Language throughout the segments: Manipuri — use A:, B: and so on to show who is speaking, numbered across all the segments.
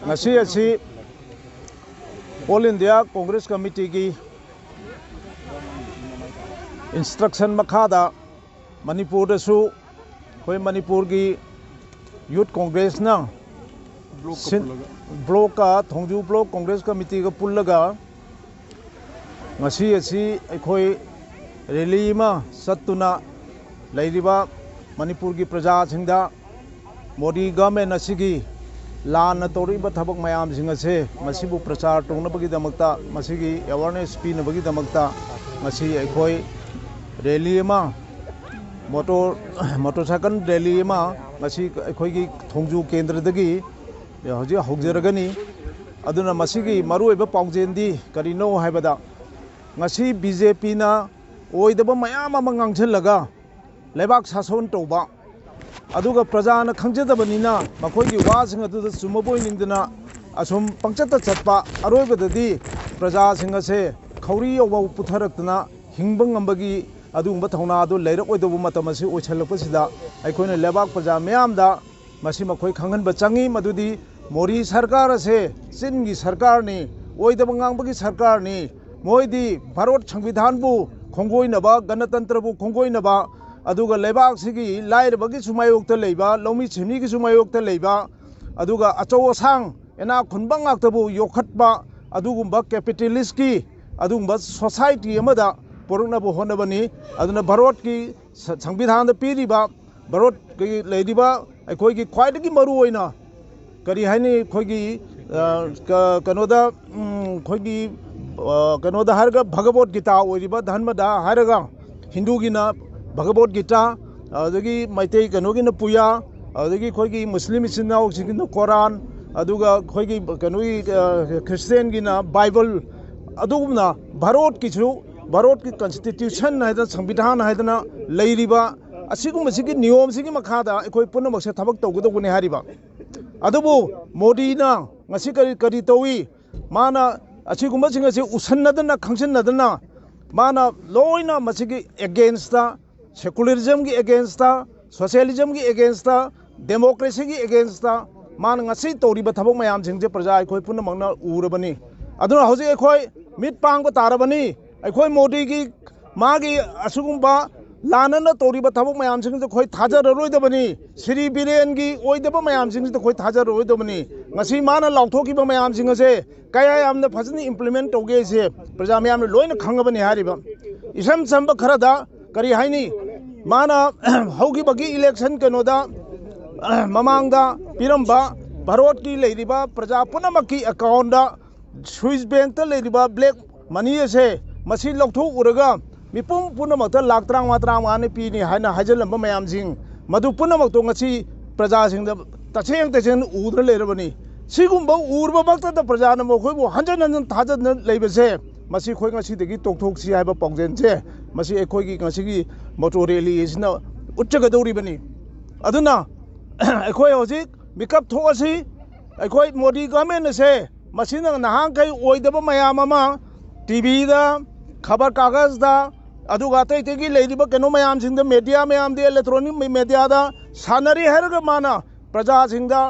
A: ngasi asi All India Congress Committee ki instruction makhada Manipur da su koi Manipur ki Youth Congress na block ka Thongju Block Congress Committee ka pullaga ngasi asi koi rally ma sattuna lairiba Manipur ki praja singda Modi government asigi lan toriba thabak mayam sing ase masibu prachar tongna bagi damakta masigi awareness pina bagi damakta ngasi akhoi rally ma motorcycle rally ma ngasi akhoi gi Thongju Kendra dagi hoji hogjeragani aduna masigi maru eba paungjendi karino haibada ngasi BJP na oidaba mayam ama ngangchelaga lebak sason toba aduga prajana khangjadabanina makhoi gi wasing adu sumaboi ningdana asum pangchata chatpa aroibadadi praja singa se khauri yoba putharakna hingbang ambagi adumba thongna adu leirak oidobu matamasi oichalapasida aikoina lebak praja mayamda masi makhoi khangan bachangi madudi mori sarkar ase singi sarkar ni oidaba ngangbagi sarkar ni moidi bharat sangvidhan bu khonggoinaba ganatantra bu khonggoinaba aduga lebak sigi lair bagi sumayokta leiba lomi chimni gi sumayokta leiba aduga achou sang ena khunbang aktabu yokhatba adugumba capitalist ki adugumba society amada poruna bu honabani aduna bharat ki sangvidhan da piriba bharat ki leidiba akhoi gi khwaidagi maru oina kari haini khoi gi kanoda khoi gi kanoda harga bhagavad gita oiriba dhanmada haraga hindu gi na Bhagavad Gita, adagi Maitei Kanogi na Puya, adagi Kogi Muslim Sinau Sigina Quran, Aduga Kogi Kanogi Christian Gina Bible, Adugna, Bharot Kichu, Bharot ki Constitution, Haida Sambidhan Haidana, Lairiba, Asikum Siki Niom Siki Makada, Koi Punamak Tabak Togo Hariba. Adubu, Modina, Masikari Kaditowi, Mana, Asikumasing Usanadana, Kangshanadana, Mana, Loina Masiki against the secularism ki against the socialism ki against the democracy ki against the man ngasi toriba thabok mayam jingje praja khoi punna mangna urabani aduna hoji khoi mit pang ba tarabani khoi modi ki magi asugumba lanana toriba thabok mayam jingje khoi thajar roidabani sri biren gi oidaba mayam jingje khoi thajar roidabani ngasi mana lauthoki ba mayam jingase kaya yamna phajani implement toge se praja mayam loina khangabani hariba isam samba kharada kari haini mana hogi bagi election kanoda mamangda piramba bharot ki leiriba praja punamaki account da Swiss bank ta leiriba black money ase masi loktho uraga mipum punamakta laktrang matrang ane pi ni haina hajalamba mayam jing madu punamak to ngasi praja singda tacheng udra leirabani sigumba urba bakta da praja na mo khoi bo hanjan thajan leibase masi khoi ngasi degi tokthok si haiba pongjen je masi ekhoi gi ngasi gi motor rally isna uchchagadouri bani aduna ekhoi hoji mikap thokasi ekhoi modi government se masina nahang kai oidaba mayam ama tv da khabar kagaz da aduga tai tegi leidiba keno mayam singda media mayam de electronic media da sanari herga mana praja singda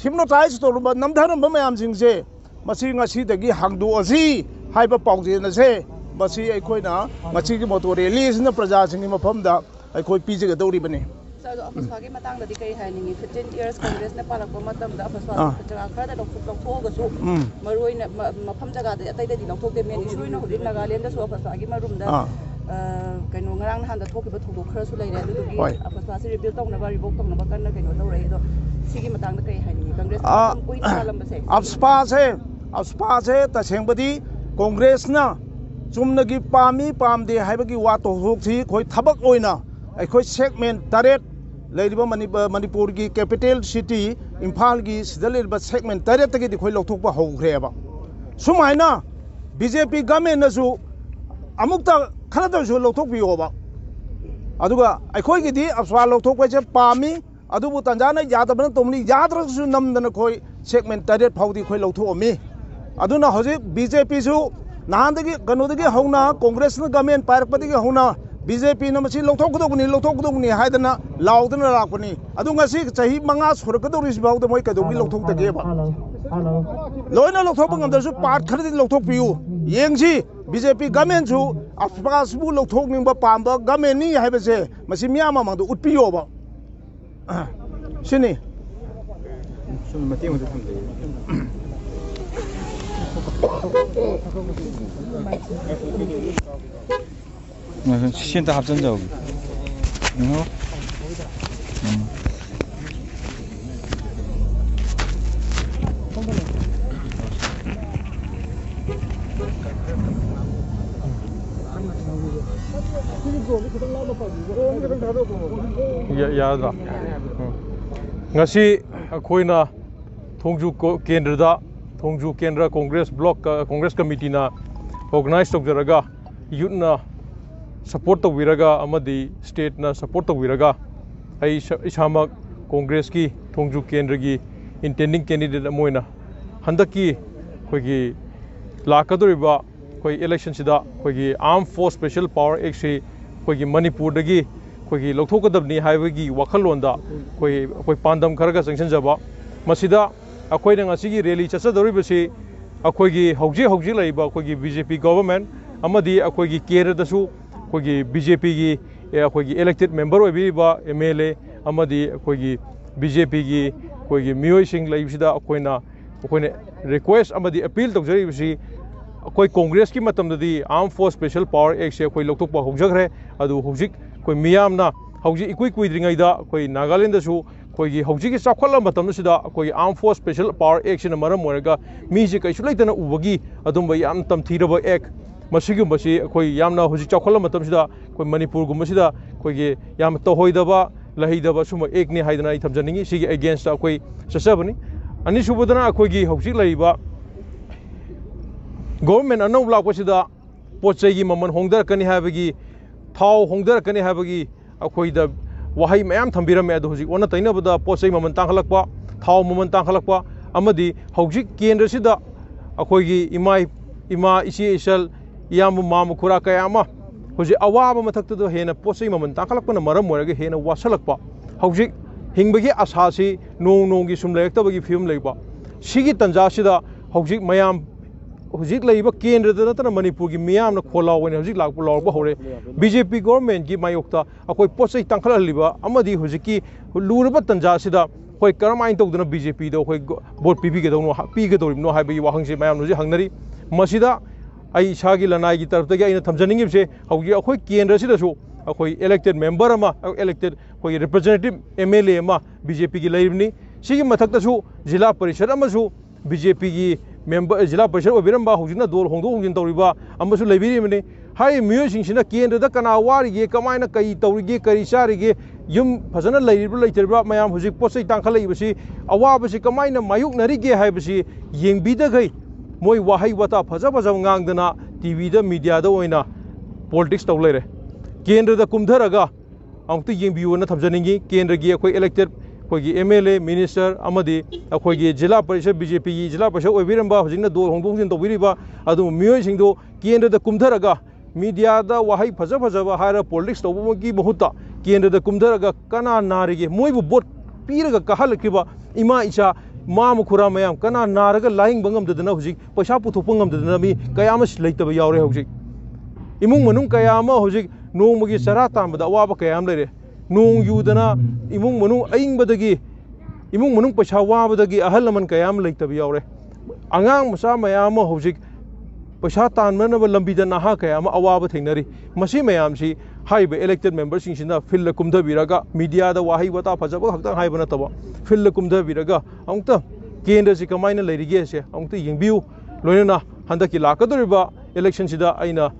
A: hypnotize to namdharam mayam singse masi ngasi degi hangdu asi haiba paungje na se masi aikoina masi gi motor rally sina praja singi mafamda aikoi pijigadouri bani
B: sir apaswagi matang da dikai haningi 15 years congress na palakpa matam da apaswagi jaga khara da lokthok ga su maroina mafam jaga da atai da di lokthok de men issue na hodin nagaland da su apaswagi marum da kaino ngarang han da thokiba thudok khara su leire adu gi apaswagi rebuild tongna ba revoke tongna ba kanna kaino tawrai do sigi matang da kai haningi congress koi salam ba se apspa se ta sengbadi congress na chumnagi pami pamde haibagi wa to hokthi khoi thabak oina akhoi segment taret leiriba manipur gi capital city imphal gi sidalirba segment taret tagi di khoi lokthokpa hogreba sumaina BJP government na su amukta khanata su lokthokpi oba aduga akhoi gi di apswa lokthokpa je pami adubu tanjana yadabna tomni yadra su namdana khoi segment taret phaudi khoi lokthomi aduna hoji BJP su nahandagi kanodagi hauna congress na government parpati gi hauna
A: BJP na masi lौथोकदोबनी हाइदना लाउदना लाकनी अदु ngasi चाही मंगा सुरकदोरिस बाउ द मोय कदोबी लौथोकतगेबा लोइना लौथोक ngमदसु पार्ट खरदि लौथोकपियु येंगसी BJP गवर्नमेंट सु अफपासबु लौथोकनिंबा पांबा गवर्नमेंट नि हाइबसे मसी मियामा मंगदु उटपियोबा सिनी मते मते
C: 시신다 합전자
D: 야다 ngasi koina Thongju Kendra Thongju Kendra Congress Committee na organize tokjaraga youth na support tawiraga amadi state na support tawiraga ai isama Congress ki Thongju Kendragi intending candidate amoina handaki khoigi lakadoriba khoi election sida khoigi armed force special power act se khoigi Manipur dagi khoigi lokthokadabni haibagi wakhalonda khoi pandam kharaga sanction jaba masida akhoi na ngasi gi rally chachadori basi akhoi gi hauji laiba akhoi gi BJP government amadi akhoi gi Kerala dasu akhoi gi BJP gi akhoi gi elected member oiba MLA amadi akhoi gi BJP gi akhoi gi miyoi sing laibsida akhoi request amadi appeal tawjari basi akhoi Congress ki matamdadi armed force special power act se akhoi lokthokpa hogjagre adu hojik akhoi miyamna hauji ikui kuidringaida akhoi Nagaland dasu akhoi hauji ki chakhala matam sida akhoi armed force special power act sina maram moraga mi ji kaisu laitana ubagi adumba yam tamthiraba act masigum basi akhoi yamna hauji chakhala matam sida akhoi Manipur gum sida akhoi yam tohoidaba lahidaba suma act ni haidana I thamjaningi sigi against akhoi sasabani ani subadana akhoi gi hauji laiba government anau lakpa sida pochai gi maman hongdar kani habagi thau hongdar kani habagi akhoi da wahai mayam thambirame adu hojik ona tainabada pochai maman tanghalakpa thau maman tanghalakpa amadi hojik kendra sida akhoi gi ima isi isal yam mam khura kayama hoji awaba mathakta do hena pochai maman tanghalakpa maram moraga hena wasalakpa hojik hingbagi asasi nong gi sumlayaktabagi film leiba sigi tanja sida hojik mayam hojik laiba Kendra da natana Manipur gi miyam na khola wani hojik lakpa lawba hore BJP government gi mayokta akhoi pochai tangkhala liba amadi hojiki luraba tanja sida khoi karamain tawduna BJP do khoi vote pibi ge dawno pi ge dawrim no haibi wahangse mayam no ji hangnari masida ai shagi lanai gi tarafta gi aina thamjaningi se haugi akhoi Kendra sida su akhoi elected member ama elected khoi representative MLA ama BJP gi laibni sigi mathakta su jila parishad ama su BJP gi member jila parishad obiramba hojina dol hongdo hongjin tawriba amasu laibiri mani hai miyo singsina Kendra da kana wari ge kamaina kai tawrige kari sarige yum phajana lairibra laiterba mayam hojik pochai tangkhalai basi awabasi kamaina mayuk narige haibasi yengbida gai moi wahai wata phaja ngangdana TV da media da oina politics tawlere Kendra da kumdharaga amtu yengbiu na thamjaningi Kendra gi akhoi elected akhoi MLA minister amadi akhoi jila parishad BJP gi jila parishad oibiramba hojingna dol hongdong tawbiriba adu miyoi singdo Kendra da kumdharaga media da wahai phaja ba haira politics tawbagi mahutta Kendra da kumdharaga kana narige moibu bot piraga kahalkiba ima icha mam khura mayam kana naraga laing bangam dadana hojik paisa puthopangam dadana mi kayamas leitaba yaure hojik imung manung kayama hojik nongmagi sara tambada waba kayam lere nong yudana imung manung aingbadagi imung manung paisa wabadagi ahal laman kayam leitaba yaure angang masa mayam hojik paisa tanmanaba lambida naha kayama awaba thengnari masi mayam si haiba elected members singsina fil kumda biraga media da wahi wata phajaba hakta haiba na taba fil kumda biraga amta Kendra si kamaina leirige se amta yengbiu loinana handaki lakadoriba election sida aina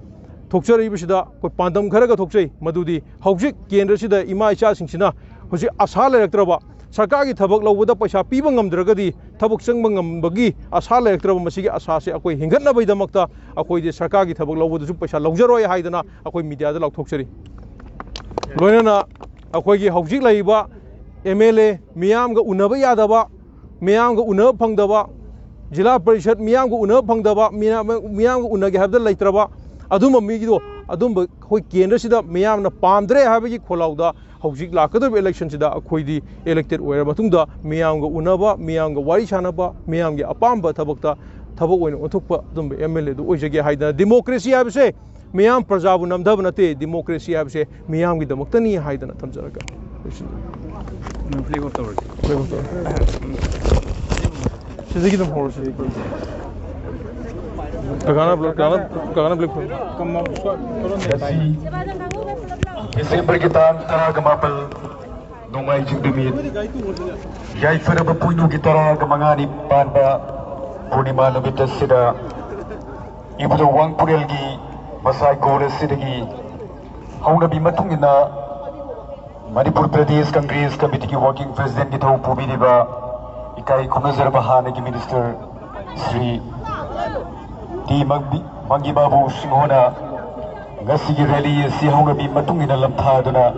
D: thokchari bisida ko pandam kharaga thokchai madudi hojik Kendra sida ima icha singsina hoji asa leraktraba sarkar gi thabak lawda paisa piba ngamdragadi thabak changba ngambagi asa leraktraba masigi asa se akoi hingatna baidamakta akoi de sarkar gi thabak lawda su paisa lawjaroi haidana akoi media da laukthokchari loinana akoi gi hojik laiba MLA miyam ga unaba yadaba miyam ga unaba phangdaba jila parishad miyam ga unaba phangdaba miyam ga unage habda laitraba aduma mi gi do अदुम अखोई केंद्र सिदा मियामना पामद्रे हाबगी खोलाउदा हौजिक लाकदब इलेक्शन सिदा अखोइदी इलेक्टेड ओइरा मतुंगदा मियामगा उनबा मियामगा वारी सानबा मियामगे अपामबा थबकता थबक ओइन ओथुकपा अदुम एमएलए दु ओइजगे हाइदा डेमोक्रेसी हाबसे मियाम प्रजाबु नमदब नते डेमोक्रेसी हाबसे मियामगी दमक्तनी हाइदना थमजरगा
C: फ्लेवर तौर
D: सिजगी दम होर से Kagana Black
E: December kita antara gemapel Nongmaijing numit yaipharaba Poinugi mangani panba Purnima numit asida ibudo wang purelgi masai gora sidagi hauna bi matungina Manipur Pradesh Congress Committee ki working president ki thau pubiriba ikai khumazarba hanagi minister Sri di mangi babu singhona ngasi rally si hauna bi matungina lamtha duna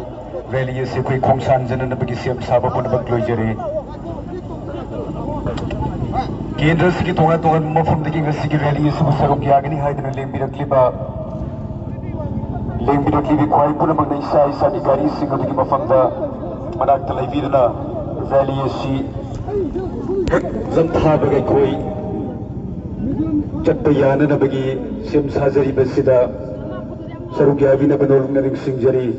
E: rally si koi khongsan janana bagi siam saba pun bak loijare Kendra si ki tonga mafam dagi ngasi rally si busarok yagani haidana lembirakliba kwai pun bak isa di gari si dagi mafam da manak talai vidana rally si lamtha bagai koi Chatpa yana na bagi sim sajari basida sarugya vina banolung na ring singjari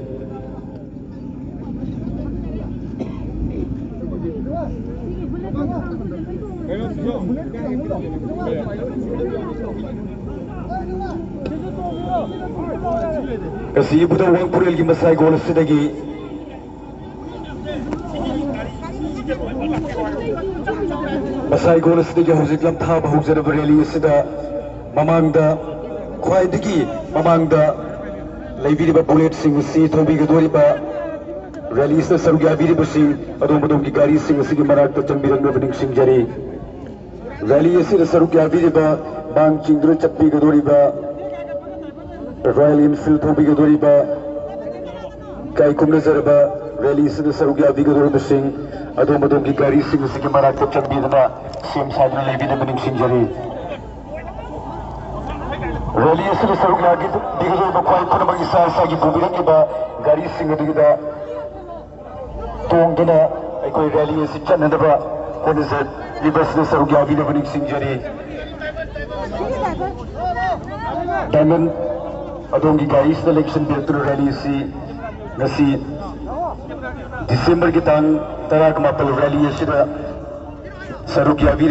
E: kasi ibu da wang purel gi masai gol sidagi masai gol sidagi hojik lam tha bahuk jara rally sida mamangda khwaidagi mamangda leibiriba bullet sing si thobi gadori ba rally sa sarugya biriba sing adom ki gari sing sigi marak ta chambirang na baning sing jari rally sa sarugya biriba bang chingdro chappi gadori ba Royal Enfield thobi gadori ba kai kumna zarba rally sa sarugya bigadori ba sing adom ki gari sing sigi marak ta chambirana sim sadra leibiriba baning sing jari rally asli saruk lagi digajo ba kwai pun bagi sa gi bubirak ba gari sing digida tong dana ai koi rally asi chan da ba kon is libas de saruk ya bi bani sing jari diamond adong gi gari selection betul rally si ngasi December ki tang tarak mapal rally asi da saruk ya bi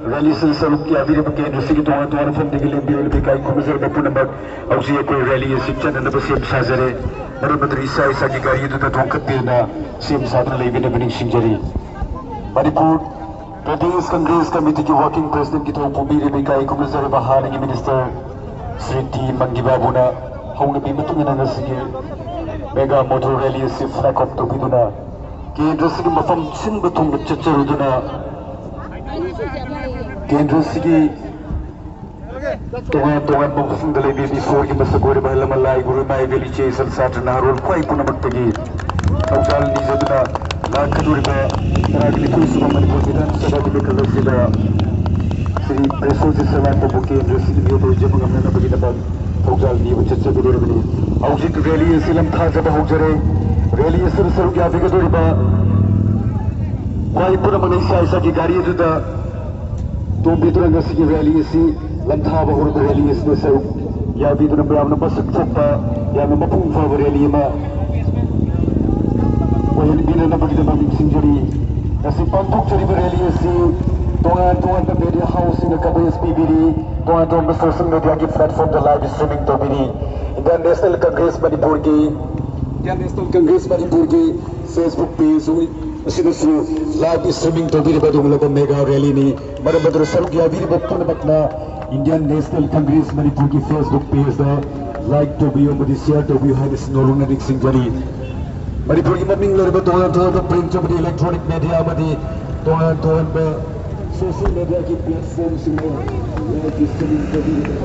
E: rally se saruk ya bi ke industry ki tuan from de gile bi be kai komisar be pun bak ausi ko rally se chan na basim sajare mar badri isa ki gari du ta thongkat pe na sim sadra le bi ne bani singjari Manipur Pradesh Congress Committee ki working president ki thong pumi re be kai komisar ba hanagi minister Sri T Mangi Babu na hauna bi mutungina na sige mega motor rally se flag of to biduna ki industry ki mafam sin batung chacharu duna Kendra sigi Tuhan mengusung dalam ini sorgi masa gore bahla malai guru mai veli che sal sat narul koi puna maktagi Thongju ni jaduna chatchagadouri ba Kendragi ku suba Manipur bidan sabha di bekal sida Sri Preshyojit Sanglakpam Kendra sigi video jab ngamna bagi dapat Thongju ni chatchagadouri bani aujik rally silam tha jab hojare rally sir sarugya bigadori ba koi puna manai sa ki gari juda तो बितरंग की रैली सी लंथा बहुर रैली इसने सर या बितर ब्राह्मण बस छप्पा या मपung फा रैली मा ओयन बिन न बगिद मा सिंजरी ऐसे पंथुक चरी रैली सी तोंगा द मीडिया हाउस इन का एसपीबीडी तोंगा द सोशल मीडिया की प्लेटफॉर्म द लाइव स्ट्रीमिंग तो बिनी इंडियन नेशनल कांग्रेस मणिपुर की Facebook page asidasu live streaming to biriba dungla mega rally ni marabadru sarugya biriba pun bakna Indian National Congress Manipur ki Facebook page da like to be on the share to be had is no longer singjari Manipur ki maming lorba to print of the electronic media amadi to ba social media ki platform singo live streaming to biriba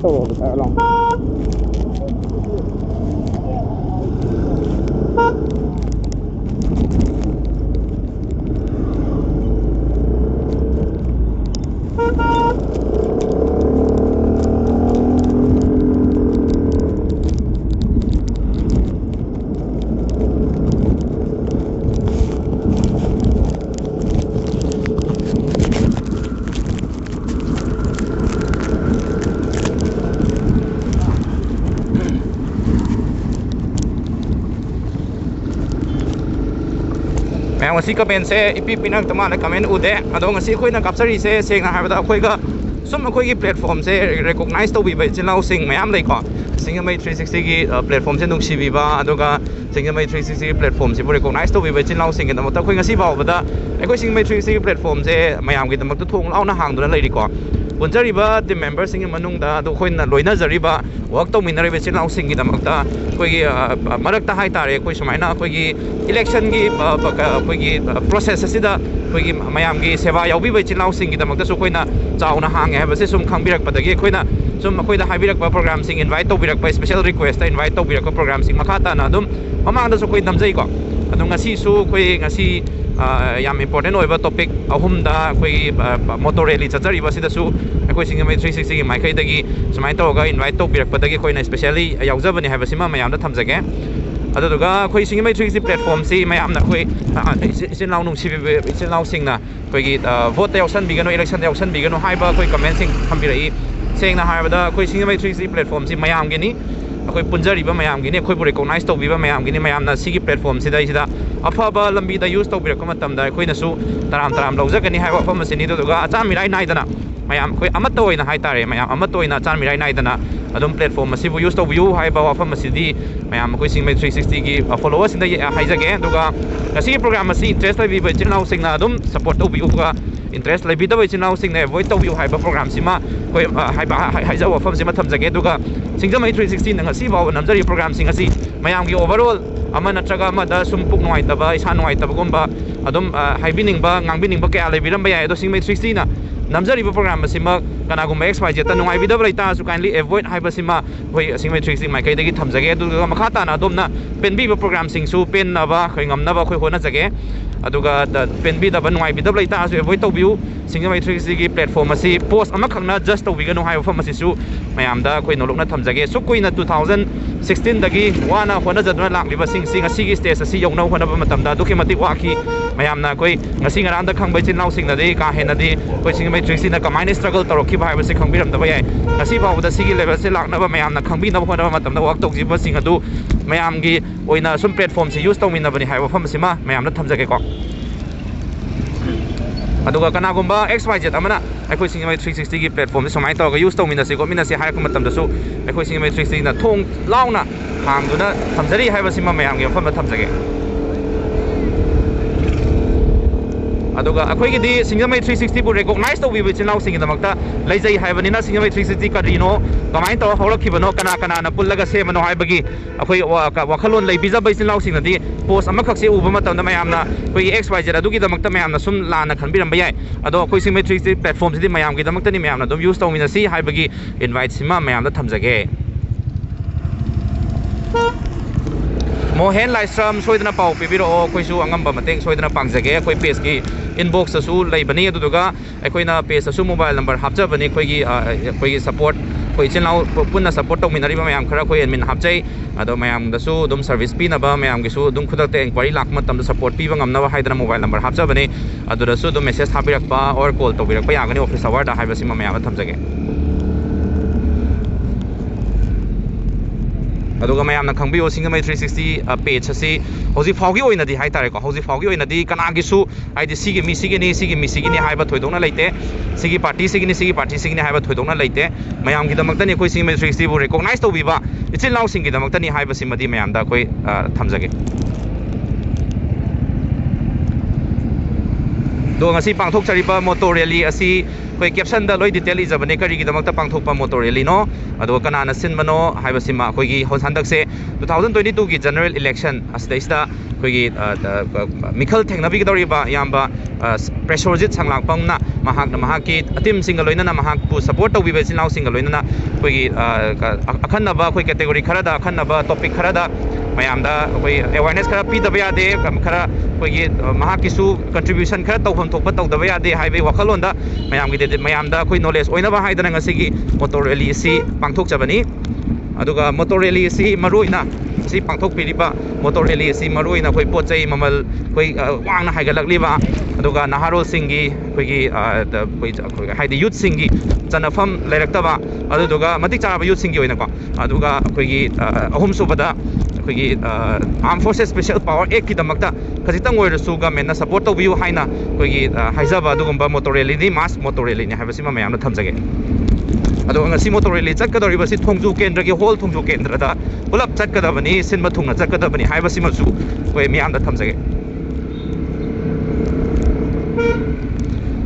C: Todo along. ngasi comment se ipi pinang tamana comment ude ado ngasi khoina kapsari se sengna habada khoiga sum khoi gi platform se recognize to bi bai chilau sing mayam lai ko singamai 360 gi platform se nung sibi ba adoga singamai 360 platform se recognize to bi bai chilau sing da mata khoi ngasi ba bada khoi singamai 360 platform se mayam gi damak to thong launa hangduna lai ko punjariba the members sing manung da do khoina loina jariba work to minare be chilau sing gi damak ta khoi gi marak ta hai tare khoi sumaina khoi gi election gi khoi gi process asida khoi gi mayam gi seva yaubi bai chilau sing gi damak ta su khoina chauna hange ha se sum khangbirak padagi khoina sum khoi da haibirak ba program sing invite to birak ba special request ta invite to birak program sing makhata na dum mamang da su khoi damjai ko adu ngasi su khoi ngasi yam important oiba topic ahum da khoi motor rally chachari ba sida su khoi singamai 360 gi maikai dagi sumai to ga invite to birak padagi khoi na specially yaujabani ha ba sima mayam da thamjage aduga khoi singamai 360 platform si mayam na khoi isin lau nung sibi isin lau sing na khoi gi vote yausan bigano election yausan bigano haiba khoi comment sing thambirai seng na haibada khoi singamai 360 platform si mayam gi ni khoi punjariba mayam gi ni khoi bu recognize to biba mayam gi ni mayam na sigi platform sida sida afaba lambi da use to birak ma tamda khoi na su taram taram laujagani haiba afama sini duga acha mirai nai dana mayam khoi amat to ina haitare mayam amat to ina chan mirai nai dana adum platform asibu use to view haiba afama sidi mayam khoi singamai 360 gi followers inda haijage duga kasi program asi interest lai bi chinau singna adum support to view ga interest lai bi da chinau singna avoid to view haiba program sima khoi haiba haija afam sima thamjage duga singamai 360 nang asi baw namjari program sing asi mayam gi overall ama natraga amada sum puk nuaitaba isa nuaitaba gumba adum haibiningba ngangbiningba kaya lebiram ba yai ado singmei 360 na namjariba program asima kanagumba xyz ta nungai bidab laita su kindly avoid haibasima hoi singmei 360 mai kai dagi thamjage aduga makhata na adom na penbi ba program sing su pen na ba khoi ngam na ba khoi hona jage aduga penbi da ba nungai bidab laita su avoid tobiu singmei 360 gi platform asi post ama khangna just tobiga no haiba famasi su mayam da khoi nolokna thamjage su koina 2016 dagi wana hona jadna lakliba sing asigi stage asi yongna hona ba matamda duki mati waki mayam na khoi ngasi ngarang da khangbai chin lau sing na de ka hena di khoi singmei 360 na kamaina struggle toroki ba haiba se khangbiram da ba yai ngasi ba da sigi level se lakna ba mayam na khangbi na hona ba matamda wak tokji ba sing adu mayam gi oina sum platform se use tawmin na bani haiba famasi ma mayam na thamjage ko aduga kanagumba xyz amana akhoi singmei 360 gi platform se somai tawga use tawmin na se ko mina se hayak matam da su akhoi singmei 360 na thong launa hangduna thamjari haiba sima mayam gi famma thamjage aduga akhoi gi di singmei 360 bu recognize to we chinau sing da makta leijai haibani na singmei 360 kadino kamai to hawlakibano kana na pullaga se mano haibagi akhoi wakhalon leibija bai chinau sing di post amakhak se uba matam da mayamna koi xyz adugi da makta mayamna sum lana khanbiram ba yai ado akhoi singmei 360 platform di mayam gi da makta ni mayamna dum use tawmina si haibagi invite sima mayamna thamjage Mohen Livestream soidana pau pibiro koisu angamba mateng soidana pangjage koi page ki inbox su leibani aduga akoina page su mobile number hapjabani koi support koi channel punna support tawminari ba mayam khara koi admin hapjai ado mayam da su dum service pi na ba mayam gi su dum khudakte inquiry lak matam da support pi ba ngamna ba haidana mobile number hapjabani adura su dum message habirak ba or call tobirak ba yagani office hour da haiba sima mayam thamjage aduga mayam na khangbi o singmei 360 page asi hoji phaugi oina di haitare ko hoji phaugi oina di kana gi su aidi sigi mi sigi ni haiba thoidona leite sigi party sigi ni haiba thoidona leite mayam gi damakta ni koi singmei 360 bu recognize to biba ichil lau sing gi damakta ni haiba simadi mayam da koi thamjage do ngasi pangthok chariba motor rally asi koi caption da loi detail ijabane kari gi damakta pangthok pa motor rally no ado kana na sin mano haiba sima koi gi honsandak se 2022 gi general election asida koi gi mikhal thengnabi gi dori ba yamba Preshyojit Sanglakpam na mahak ki atim single loinana mahak pu support to bi besin lau single loinana koi gi akhanna ba koi category khara da akhanna ba topic khara da mayam da koi awareness khara pi da ba de khara koi gi mahak ki su contribution khara tawham thokpa taw da ba de haibe wakhalon da mayam gi mayam da koi knowledge oina ba haidana ngasi gi motor rally si pangthok chabani aduga motor rally si maruina si pangthok piriba motor rally si maruina koi pochai mamal koi wangna haigalakliba aduga naharol singi koi gi koi haidi youth singi chanafam lairaktaba aduga matik charaba youth singi oina ko aduga koi gi ahum subada koi gi armed forces special power act ki damakta khajitang oirasu government na support to biu haina koi gi haijaba adugumba motor rally ni mass motor rally ni habasima mayam na thamjage ado ngasi motor rally chakadori basi Thongju Kendra gi whole Thongju Kendra da pulap chatkadabani sinba thungna chatkadabani haibasima su koi miyam da thamjage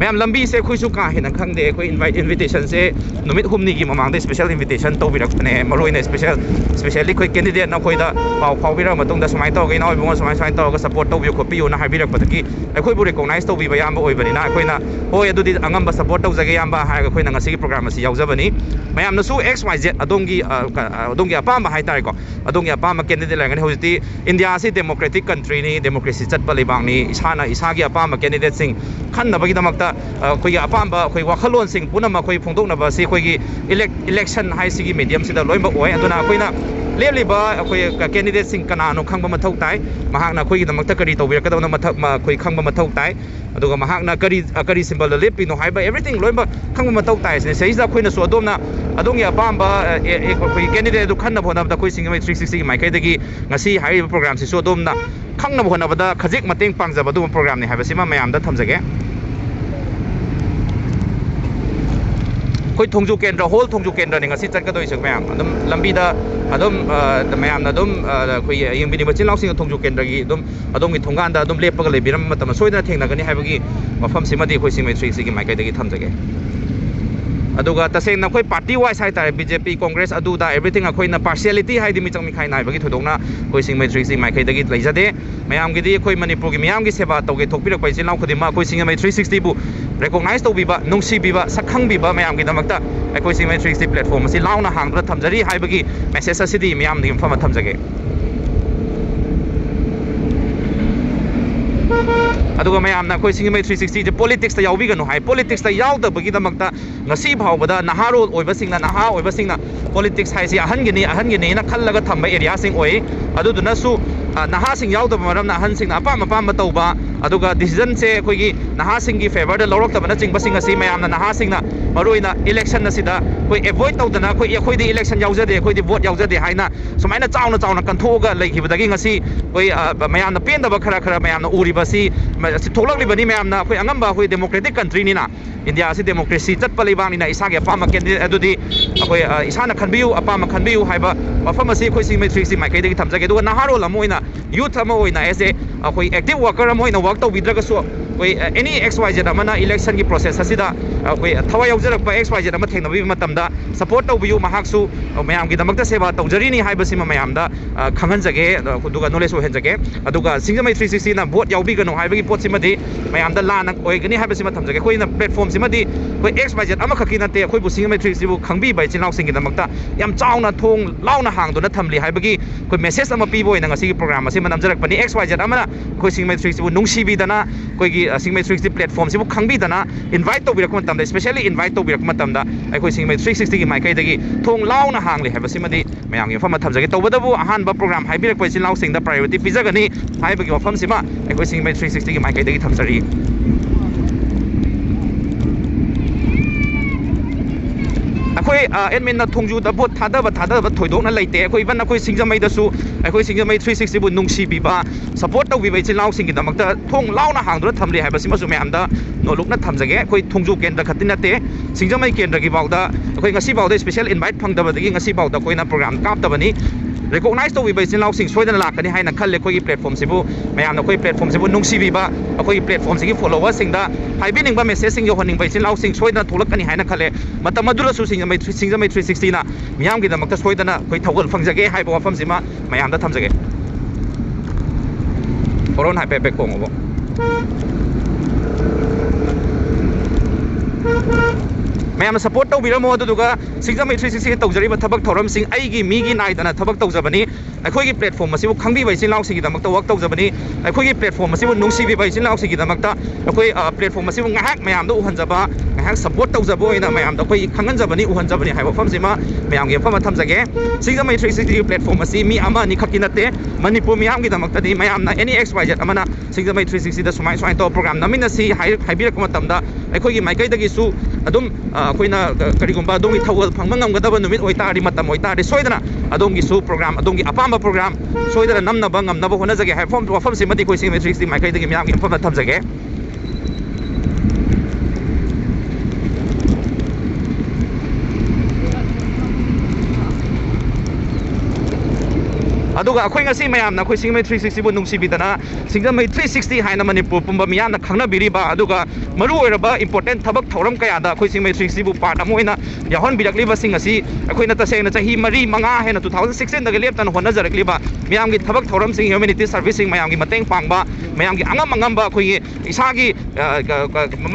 C: mayam lambi se khoi su ka hena khangde koi invitation se numit humni gi mamang de special invitation to birak ne maroina specially koi candidate na koi da pau bira matung da samai to ga na obong samai to ga support to bi ko pi na habirak pataki koi bu recognize to bi ba yamba oibani na koi na hoi adu di angamba support to jage yamba ha ga koi na ngasi program asi yaujabani mayam na su xyz adongi apamba hai tare ko adongi apamba candidate la ngani hojiti India si democratic country ni democracy chatpa lebang ni isana isagi apamba candidate sing khanna bagi damakta koi apamba koi wakhalon sing punama koi phongdok na ba si koi gi election hai sigi medium sida loimba oi aduna koi na lebliba koi candidate sing kana no khangba mathau tai mahak na koi gi damakta kari tawbir ka dawna mathak ma koi khangba mathau tai aduga mahak na kari symbol le lepi no haiba everything loimba khangba mathau tai se seisa koi na so adomna adong ya apamba koi candidate du khanna phona da koi singmei 360 mai kai dagi ngasi hai program si so adomna khangna phona bada khajik mateng pangjaba du program ni haibasima mayam da thamjage koi Thongju Kendra whole Thongju Kendra ni ngasi chatkadoi sing mayam adum lambi da adum mayam na adum koi yingbini bachin lau sing Thongju Kendra gi adum gi thongan da adum lepaga lebiram matam soidana thengna gani haibagi mafam simadi koi singmei 360 gi mai kai dagi thamjage aduga taseng na khoi party wise hai tar BJP Congress aduda everything akhoi na partiality hai di mi chang mi khai nai bagi thodona khoi singmai 360 mai khai dagi leijade mayam gi di khoi Manipur gi mayam gi seba tawge thokpirak pai chin lau khudima khoi singmai 360 bu recognize to biba nungsi biba sakhang biba mayam gi damakta khoi singmai 360 platform asi launa hangdra thamjari hai bagi message asidi mayam di mfama thamjage aduga mayamna khoi singmai 360 je politics ta yawbi ganu hai politics ta yawda bagi damakta ngasi bhaubada naharol oiba singna naha oiba singna politics hai si ahan gini na khallaga thamba area sing oi aduduna su naha sing yawda maram na ahan sing na apa mapa matauba aduga decision se khoi gi naha sing gi favor da lorok tabana chingba sing asi mayamna naha sing na maruina election na sida khoi avoid tawdana khoi di election yawjade khoi di vote yawjade haina sumaina chauna kanthoga lekhibadagi ngasi khoi mayamna pendaba khara mayamna uriba si thoklakliba ni mayamna khoi angamba khoi democratic country ni na India asi democracy chatpa leibang ni na isa ge apama candidate adudi khoi isana khanbiu apama khanbiu haiba mafam asi khoi singmai 360 mai kai degi thamjage duga naharol amoina youth amoina ase khoi active worker amoina work to bidraga so khoi any xyz amana election gi process asida khoi thawa yaujarak pa xyz ama thengna bi matamda support to biu mahaksu mayam gi damakta seba tawjari ni haiba sima mayam da khangan jage duga knowledge ho henjage aduga singmai 360 na vote yaubi ganu haiba gi pot simadi mayam da lana oi gani haiba sima thamjage khoi na platform simadi khoi xyz ama khaki na te khoi bu singmai 360 bu khangbi bai chinau sing gi damakta yam chauna thong launa hangdo na thamli haiba gi khoi message ama pi boi na ngasi gi program asi manam jarak pani xyz amana khoi singmai 360 bu nungsi bi dana khoi gi singmai 360 platform sibu khangbi dana invite to birak matam da especially invite to birak matam da khoi singmai 360 gi mai kai dagi thong launa hangli haiba simadi mayam gi fama thamjage tawbada bu ahan ba program hai birak pai chinau sing da priority pizagani haiba gi mafam sima khoi singmai 360 gi mai kai dagi thamsari khoi admin na thongju da bot thadaba thoidokna leite khoi ban khoi singjamai da su khoi singjamai 360 bu nungsi biba support to bibai chilau sing gi damakta thong launa hangdra thamli haiba sima su mayam da no lukna thamjage khoi thongju kendra khatina te singjamai kendra gi bawda khoi ngasi bawda special invite phangdaba dagi ngasi bawda khoi na program kap tabani recognize to bibai chilau sing soidana lakani haina khalle khoi gi platform sibu mayam na khoi platform sibu nungsi biba khoi platform sigi followers sing da haibining ba message sing yo honing bai chilau sing soidana tholakani haina khale matam adula su singjamai 360 na miyam gi damakta soidana khoi thawgal phangjage haiba wafam sima mayam da thamjage foron hai pe kong obo mayam support to biramo aduga singjamai 360 tawjariba thabak thoram sing aigi mi gi nai dana thabak tawjabani akhoi gi platform asibu khangbi bai sin lauk sigi damakta work tawjabani akhoi gi platform asibu nungsi bi bai sin lauk sigi damakta akhoi platform asibu ngahak mayam do uhanjaba ngahak support tawjabo ina mayam da khoi khanganjabani uhanjabani haiba famsima mayam gi fama thamjage singjamai 360 platform asi mi ama ni khakinate Manipur miyam gi damakta di mayam na any xyz amana singjamai 360 da sumai to program namina si haibirak matamda akhoi gi maikai dagi su adum akoina karigumba adongi thawal phangma ngamgadaba numit oitari matam oitari soidana adongi su program adongi apamba program soidana namnaba ngamnaba honajage hai form wafam simadi khoi singmai 360 mai kai dagi miyam gi phama thamjage aduga akhoi ngasi mayam na khoi singmai 360 bu nungsi bidana singjamai 360 haina Manipur pumba miyam na khangna biriba aduga maru oiraba important thabak thoram kaya da khoi singmai 360 bu part amoina yahon birakliba sing asi akhoi na tasena chahi mari manga hena 2016 daga leptan hona jarakliba miyam gi thabak thoram sing humanity servicing mayam gi mateng pangba mayam gi angam ba khoi isagi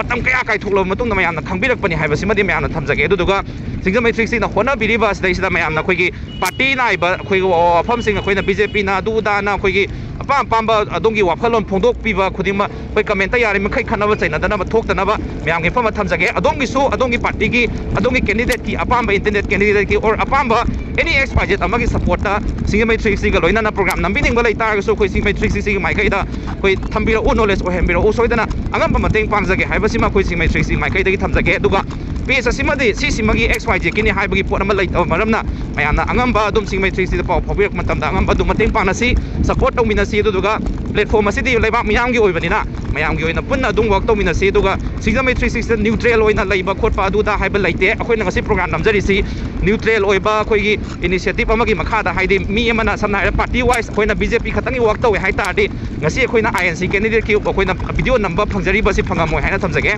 C: matam kaya kai thoklo matung na mayam na khangbirak pani haiba simadi mayam na thamjage aduga singjamai 360 na hona biriba sida mayam na khoi gi party na iba khoi wafam sing khoi na BJP na duda na khoi gi apam pamba adongi waphalon phongdok piba khudima khoi comment yari makhai khanaba chaina dana ba thokdana ba mayam gi fama thamjage adongi su adongi party gi adongi candidate ki apamba internet candidate ki or apamba any xyz amagi support ta singamai 360 ga loinana program nambining ba lai tar ga so khoi singamai 360 mai kai da khoi thambira o knowledge o hembira o soidana angam ba mateng pangjage haibasima khoi singamai 360 mai kai da gi thamjage duga page asimadi sisimagi xyz kini haibagi pot ama lai maramna mayamna angamba dum singamai 360 da pau phabirak matamda angamba dum mateng pangna si support tawmina si duga platform असिदी लेबाक मियाम की ओइबनिना मैम की पुनः अदुम वर्क तौमिनसी अदुगा सिंगजमै 360 न्यूट्रल ओइना लैबा खोटपा अदुदा हाइबा लैते अखोइना ngasi प्रोग्राम नमजरिसी न्यूट्रल ओइबा अखोइगी इनिशिएटिव अमगी मखादा हाइदि मी अमना समना हाइरा पार्टी वाइज अखोइना बीजेपी खतंगी वर्क तौइ हाइतारदि ngasi अखोइना आईएनसी कैंडिडेट की अखोइना वीडियो नंबर फंगजरी बसी फंगमोय हाइना थमजगे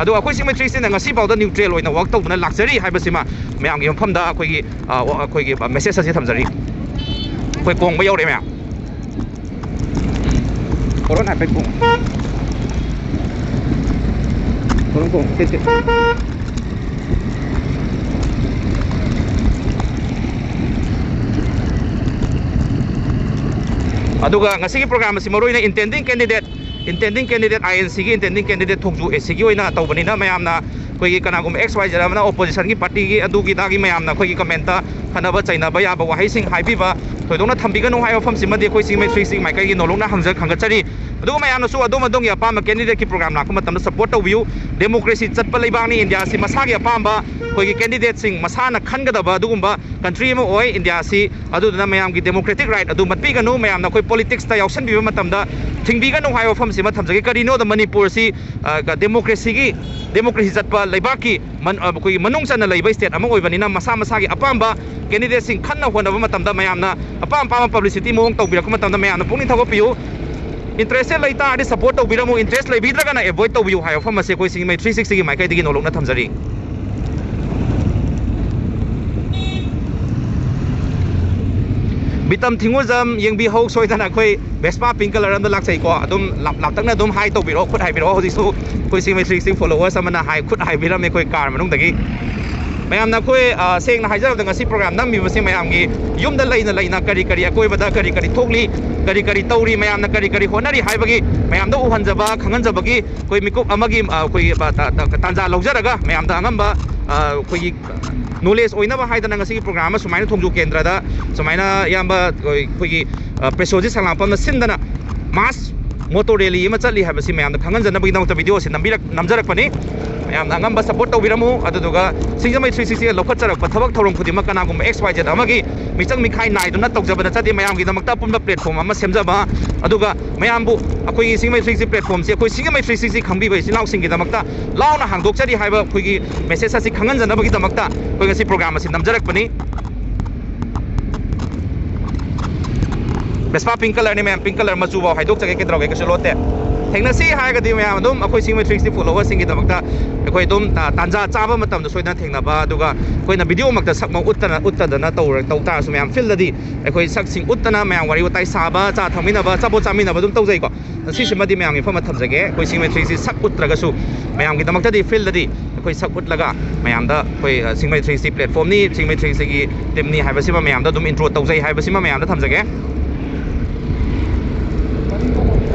C: अदु अखोइ सिंगमै 360 ngasi बाउदा न्यूट्रल ओइना वर्क तौदना लाक्जरी हाइबसिमा मैम की मफमदा अखोइगी मेसेज असे थमजरी अखोइ कोंगबा यौरे मैम कोरोना पे कोंग अदुगा ngasi की प्रोग्राम से मरोइना इंटेंडिंग कैंडिडेट आईएनसी की इंटेंडिंग कैंडिडेट थोंजू एसigi ओइना तौबनिना मयामना कोई कनागुम एक्स वाई जरामना ओपोजिशन की पार्टी की अदुगी दागी मयामना कोई कमेंटा खनबा चाइनाबा याबा वाहैसिंग हाइबिबा थोइदोना थंबिगनु हाय फम सिमदि कोई सिंगमै 36 माइकई की नोलोना हंगज खंगचरी अदुगा मयामनसु अदोम अदोंगी अपाम कैंडिडेट की प्रोग्राम लाख मतम सपोर्ट तौबियु डेमोक्रेसी चटपा लेबानी इंडिया सि मसागी अपाम कोई कैंडिडेट सिंग मसाना खनगदबा अदुगुंबा कंट्री अमा ओय इंडिया सि अदुदना मयाम की डेमोक्रेटिक राइट अदु मतपिगनु मयामना कोई पॉलिटिक्स ता याउसनबिबा मतमदा थिंबिगनु हाय फम सिमा थमजगे करिनो द मणिपुर सि डेमोक्रेसी चटपा लेबाकी कोई मनुंग चना लेबा स्टेट अमा ओइबनिना मसा मसागी अपाम कैंडिडेट सिंग खन्ना होनबा मतमदा मयामना अपाम पब्लिसिटी मोंग तौबिरक मतमदा मयामना पुंगिन थगोपियु इंटरेस्ट लेता सपोर्ट तौबिरमु इंटरेस्ट लेबिद्रगना एवॉइड तौबियु हाय फम असे कोई सिंगमै 360 की माइकैदगी नोलोकना थमजरी बितम थिंगुजम यंगबी हौ सोइदना कोई वेस्पा पिंक कलर अंद लाक्सै को अदुम लाक्तंगना अदुम हाई तौबिरो खुद हाइबिरो होजिसु कोई सिंगमै 360 फॉलोवर्स अमना हाई खुद हाइबिरमे कोई कार मनुंगदगी मैम कोई सेंगना हाइजरबदा ngasi प्रोग्राम नमीबसे मैम की युमदा लेना करी अकोइबदा करी थोगली करी तौरी मैम करी होनरी हाइबगी मैम उहनजबा खंगनजबगी कोई मिकुप अमगी कोई तांजा लौजरगा मैम अंगंबा कोई नॉलेज ओइनबा हाइदना ngasi प्रोग्राम सुमाइना थोंजू केंद्रदा सुमाइना याबा कोई प्रेसोजित संगलापम सिंदना मास मोटो रैली अमा चली हाबसी मैम खंगनजनबगी नमत वीडियो से नमजरकपनी मैम अंगंबा सपोर्ट तौबिरमु अदुदुगा सिंगमै 360 लौखचरक थबक थौरम खुदिमा कनागुम एक्स वाई जेड अमगी मिचंग मिखाई नाइदुना तौजबना चदि मैम की दमकता पुनबा प्लेटफॉर्म अमा सेमजबा अदुगा मैम बु अखोई सिंगमै 360 प्लेटफॉर्म से अखोई सिंगमै 360 खंगबी सिलाउ सिंग की दमकता लाउना हांगदोकचरी हाइबा अखोई मेसेज असी खंगनजनबगी दमकता कोई ngasi प्रोग्राम असी नमजरकपनी बेस्पा पिंक कलर ने मैम पिंक कलर मचुबा हाइदोक चगे केद्रगे कसलोते थेंगनसी हायगदी मैम अदुम अखोई सिंगमै 360 फॉलोवर्स सिंग की दमकता अखोई अदुम तांजा चाबा मतम सोइना थेंगनबा अदुगा कोइना वीडियो मक्ता सकम उत्तदना तौतारसु मैम फिल्डदी अखोई सक्सिंग उत्तना मैम वारी वताई साबा चा थमिनबा चाबो चामिनबा अदुम तौजैको सिसिमदि मैम फम थमजगे कोई सिंगमै 360 सक उत्त्रगसु मैम की दमकतादी फिल्डदी अखोई सक उtlага मैम दा कोई सिंगमै 360 प्लेटफॉर्म नि सिंगमै 360 की टीम नि हाइबसिमा मैम दा दुम इंट्रो तौजै हाइबसिमा मैम दा थमजगे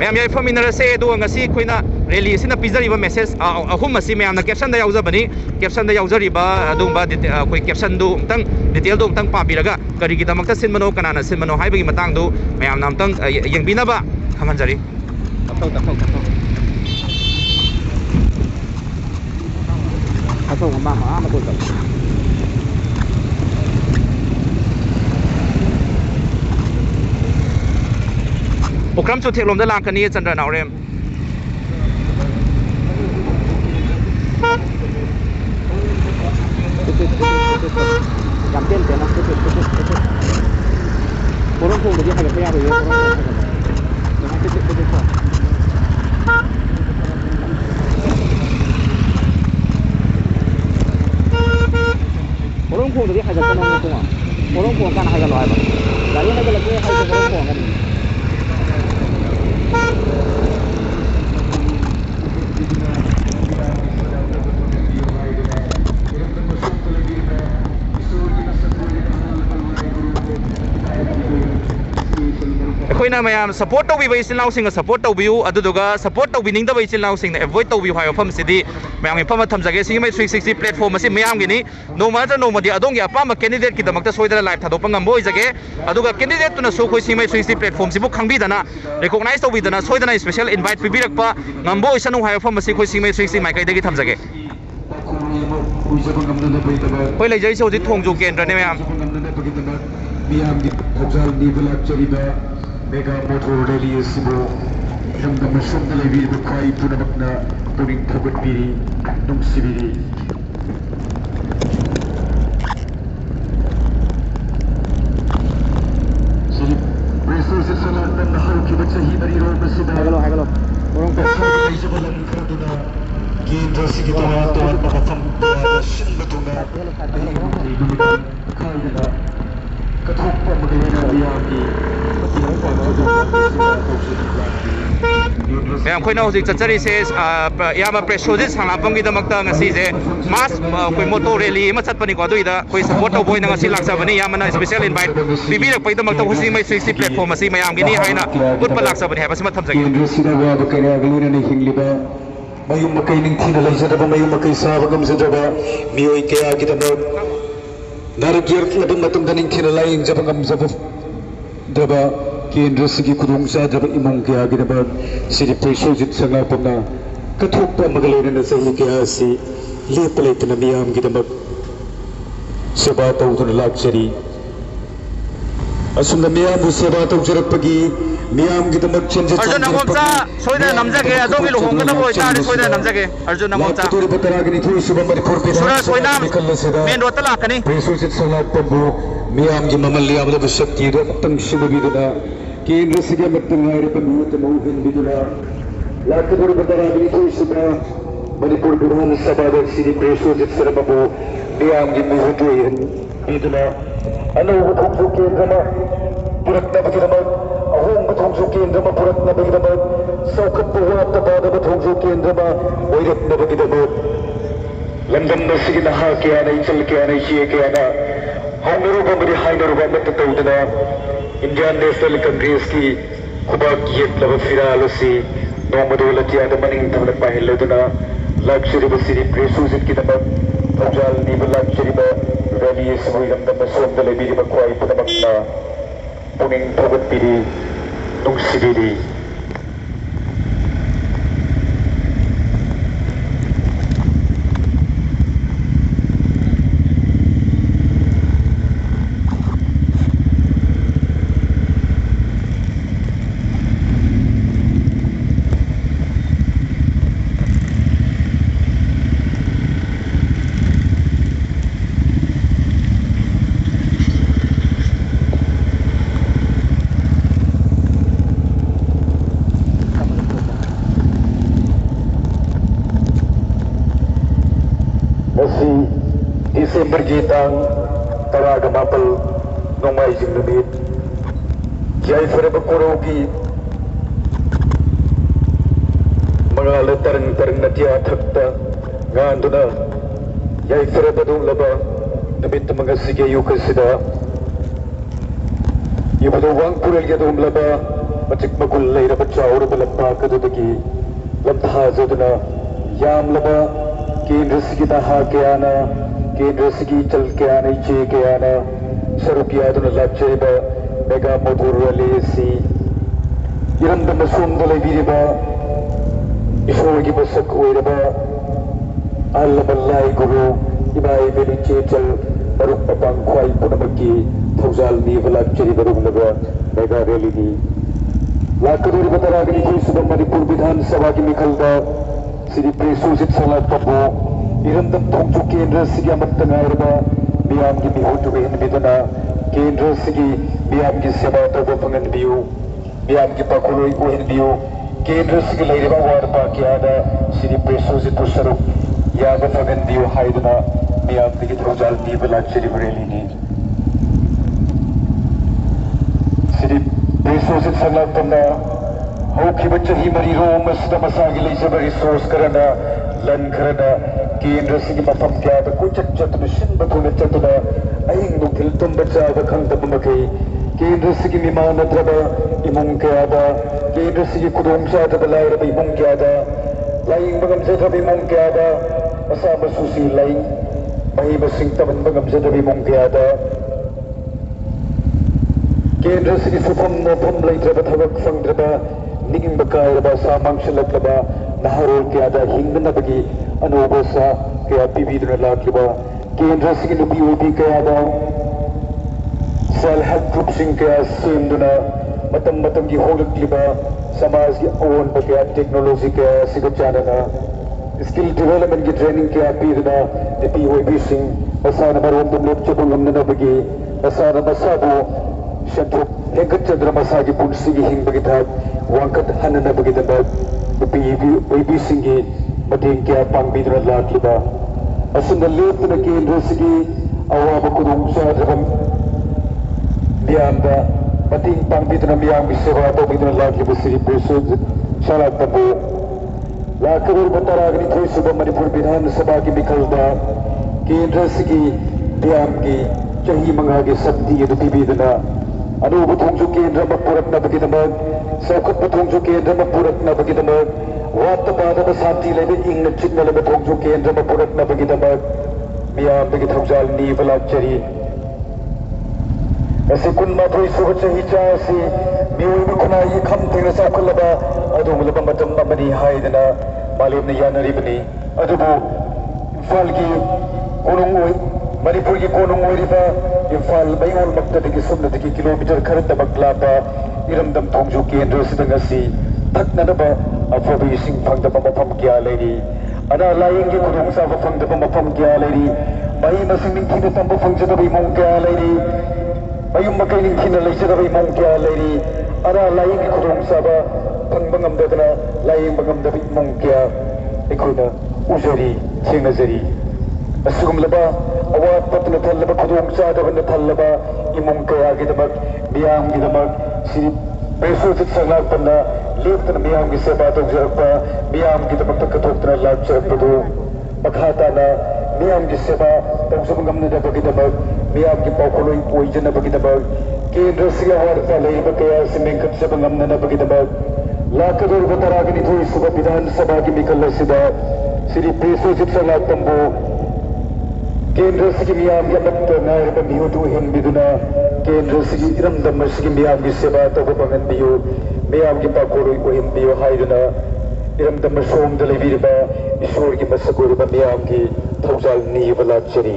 C: मैम याइफमिनरसे दो ngasi खोइना रैली सिना पिजरिबा मेसेज अहुम असी मैम ना कैप्शन दा याउजबनी कैप्शन दा याउजरिबा अदुंबा कोई कैप्शन दो उंतंग डिटेल दो उंतंग पाबिरगा करी की दमकता सिनमनो कनाना सिनमनो हाइबगी मतंग दो मैम ना उंतंग यंगबिनबा खंगनजरी Ukram chu thek lom da lang kani Chandra naurem
F: Jamten tena Porong pung dia haga paya yo Porong pung dia haga kana mo Porong pung kana haga loy ba Dari haga lagi haga porong pung kan
C: अखोइना मैम सपोर्ट तौबिबा इचिलाउ सिंग सपोर्ट तौबियु अदुदुगा सपोर्ट तौबिनिंगदबा इचिलाउ सिंग एवॉइड तौबियु हाय फम सिदी मैम की फम थमजगे सिंगमै 360 प्लेटफॉर्म असे मैम गिनी नोमदी अदोंगी अपाम कैंडिडेट की दमकता सोइदरा लाइव थादोप ngamboi jage aduga candidate tuna so khoi सिंगमै 360 प्लेटफॉर्म सिबु खंगबिदना रिकॉग्नाइज तौबिदना सोइदना स्पेशल इनवाइट पिबिरकपा ngamboi सनु हाय फम असे खoi सिंगमै 360 माइकैदगी थमजगे कोई लेजै से थोंजू केंद्र ने ma'am
E: mega motor rally asibu iramdam asumda lebi bukai punamakna puning thogot biri nungsibiri siri resources salan nahau ki bachahi mari ro masida
F: hagalo orang ko
E: jabalan karduna Kendra sigi tuan mapham sinba thungna kaidana kathokpa magayana liyagi
C: Yang koi na hojik chachari se yama Preshyojit Sanglakpam ki damakta ngasi je mas koi motor rally ma chatpani ko duida koi support to boy na ngasi laksabani yama na special invite bibi rak pai damakta hosi mai 60 platform asi mayam gi ni haina utpa laksabani ha basma thamjagi
E: Kendra sida wa bakaya galuna ni hingliba mayum makai ning thina laisada mayum makai saba gamsada mioi kaya ki damak naragir labang matung daning thina laing jaba gamsaba daba Kendra sigi kudung sa daba imong kaya ki damak siri Preshyojit Sanglakpam na kathokpa magalena na sahi kaya si lepalait na miyam ki damak seba tawdun laksari asum na miyam bu seba tawjarak pagi miyam ki damak chenje
C: Arjun namomcha soida namjage adogi lohong na boy ta soida namjage Arjun namomcha
E: Turi bataragini thui subam manipur
C: sura soida main rota lakani
E: Preshyojit Sanglakpam bu miyam ki mamal liyam da shakti ro tang shibiduna Kendra sige matang ay panuot mo biduna lahat turi bataragini thui subam manipur buruhan sabada siri Preshyojit Sanglakpam bu miyam ki muhutuin biduna ano Thongju Kendra purat na baginaman ahong Thongju Kendra purat na baginaman saukat buhat na bada Thongju Kendra oirat na baginaman London na sige na ha kaya na ichal kaya na ishiye kaya na hangaro ba mari hainaro ba matatawda na Indian National Congress ki kubak yet laba firal si nongmada kaya na maning tawla pahilado na luxury ba siri Preshyojit ki naman Thongjal ni ba luxury ba rally is mo ilang naman somda labiri ba kuwai po naman na puning thogot biri nungsibiri Ngasi December gitang taraga mapal Nongmaijing numit yaipharaba Poinugi mga latarang na tiyatakta nganduna yaipharaba dung laba numit na mga sige yukasida yubado wang kurel yadong laba matik magullay na bachaura balamba kadudagi lamthazaduna yam laba Kendra sigi taha kaya na Kendra sigi chal kaya na iche kaya na sarupya dun achouba mega motor rally si irandam asumda lebi ba isogi basak oiraba allabalai guru ibai beli chechal baruk papang khwai punamaki thawjal ni vala cheri baruk naga mega rally ni lakaduri bataragini ki subam manipur vidhan sabha ki mikhalda Siri Preshyojit Sanglakpam irandam Thongju Kendra sigi amattangayarba miyam gi mihutuhin biduna Kendra sigi miyam gi seba tawba pangan biu miyam gi pakuloi uhin biu Kendra sigi lairiba warpa kiyada Siri Preshyojit saruk yaga pangan biu haiduna miyam gi thawjal ni bala cheri rally ni Siri Preshyojit Sanglakpam na Hoki bachahi mari ro masda masagi laisaba resource karana lan karana Kendra sigi mapham kya ba kuchak chatna sinba thungna chatna aing nukil tum bacha ba khangda makai Kendra sigi mimana draba imung kya ba Kendra sigi kudum sa draba laira ba imung kya da laing bagam sa draba imung kya da asa masusi laing mahi basing taban bagam sa draba imung kya da Kendra sigi sufam mapham lai draba thawak sang draba ningin bakayaraba samang silatlaba naharol kaya da hingbada bagi anuba sa kaya bibiduna lakliba Kendra sigi nubi ubi kaya da self-help groups kaya senduna matam ki holak liba samaj ki awan bakya technology ka sigachana na skill development ki training ke apirna epi oibi sing asana barom dum lop chapung amna bagi asana basabu shanthuk hegat chandra masagi punsi ki hing bagi thak wangkat hanana bagi dabak epi oibi sing ki mating ke pang bidra lat liba asana lep na ke industry awa bakudum sa rabam miyamga mating pang bidra miyam biswa to bidra lat liba sri Preshyojit Sanglakpam लाखों बतारागनी थोड़ी सुबह मणिपुर विधानसभा की मिखलदा केंद्र की ध्यान की चही मंगा की शक्ति ये दुतिबीदना अनुभ थोंजु केंद्र में पूरक न बगी दमग सौखत थोंजु केंद्र में पूरक न बगी दमग वात बाधा में शांति लेने इंग चिन्ह लेने थोंजु केंद्र में पूरक न बगी दमग मियां बगी थोंजाल नी बला चरी ऐसे कुन माथोई सुबह चही चासी मियोई में खुना ये खम तेरे साखल लबा अदो मुझे बम्बतम बमनी हाय देना मालूम नहीं यार नरी बनी अदुबो इम्फाल की कोनुंग मणिपुर की कोनुंग ओरिबा इम्फाल बाइंगोल मक्तद की सुमनद की किलोमीटर खरत तबक लापा इरमदम थोंजु केंद्र सिदंगसी थकनदबा अफबी सिंग फंगदबा मफम क्या लेरी अना लायंग की कोनुंग साबा फंगदबा मफम क्या लेरी मई मसिंग निंथिन तंबो फंगजदबा इमोंग क्या लेरी मयुम मकई निंथिन लेजदबा इमोंग क्या लेरी अना लायंग की कोनुंग साबा फंगबंगमदना लायंग बंगमदबा इमोंग क्या इखुना उजरी सेंगजरी असुगमलबा अवात पतन थल्लबा खुदोंग चादबन थल्लबा इमोंग कयागिदमक मियामगिदमक श्री Preshyojit Sanglakpamna लेफ्टन मियाम की सेवा तौजरपा मियाम की दमक कथोक्तना लाचरपदो मखाताना मियाम की सेवा तौजबंगमनदबगी दमक मियाम की पाउखलोई ओइजनबगी दमक केंद्र से अवार्ता लेबा कया सिमेंकत सबंगमनबगी दमक लाखदोर बतारागनी थोई सुबह विधानसभा की मिकलसिदा श्री Preshyojit Sanglakpambo केंद्र से मियाम की मत नायरबा मिहोदु हिंबिदुना केंद्र से इरमदम से मियाम की सेवा तौबंगन बियो मियाम की पाकोरोई को हिंबियो हाइदुना इरमदम सोम दलेबिरबा ईश्वर की मसकोरबा मियाम की थौजाल नीबला चरी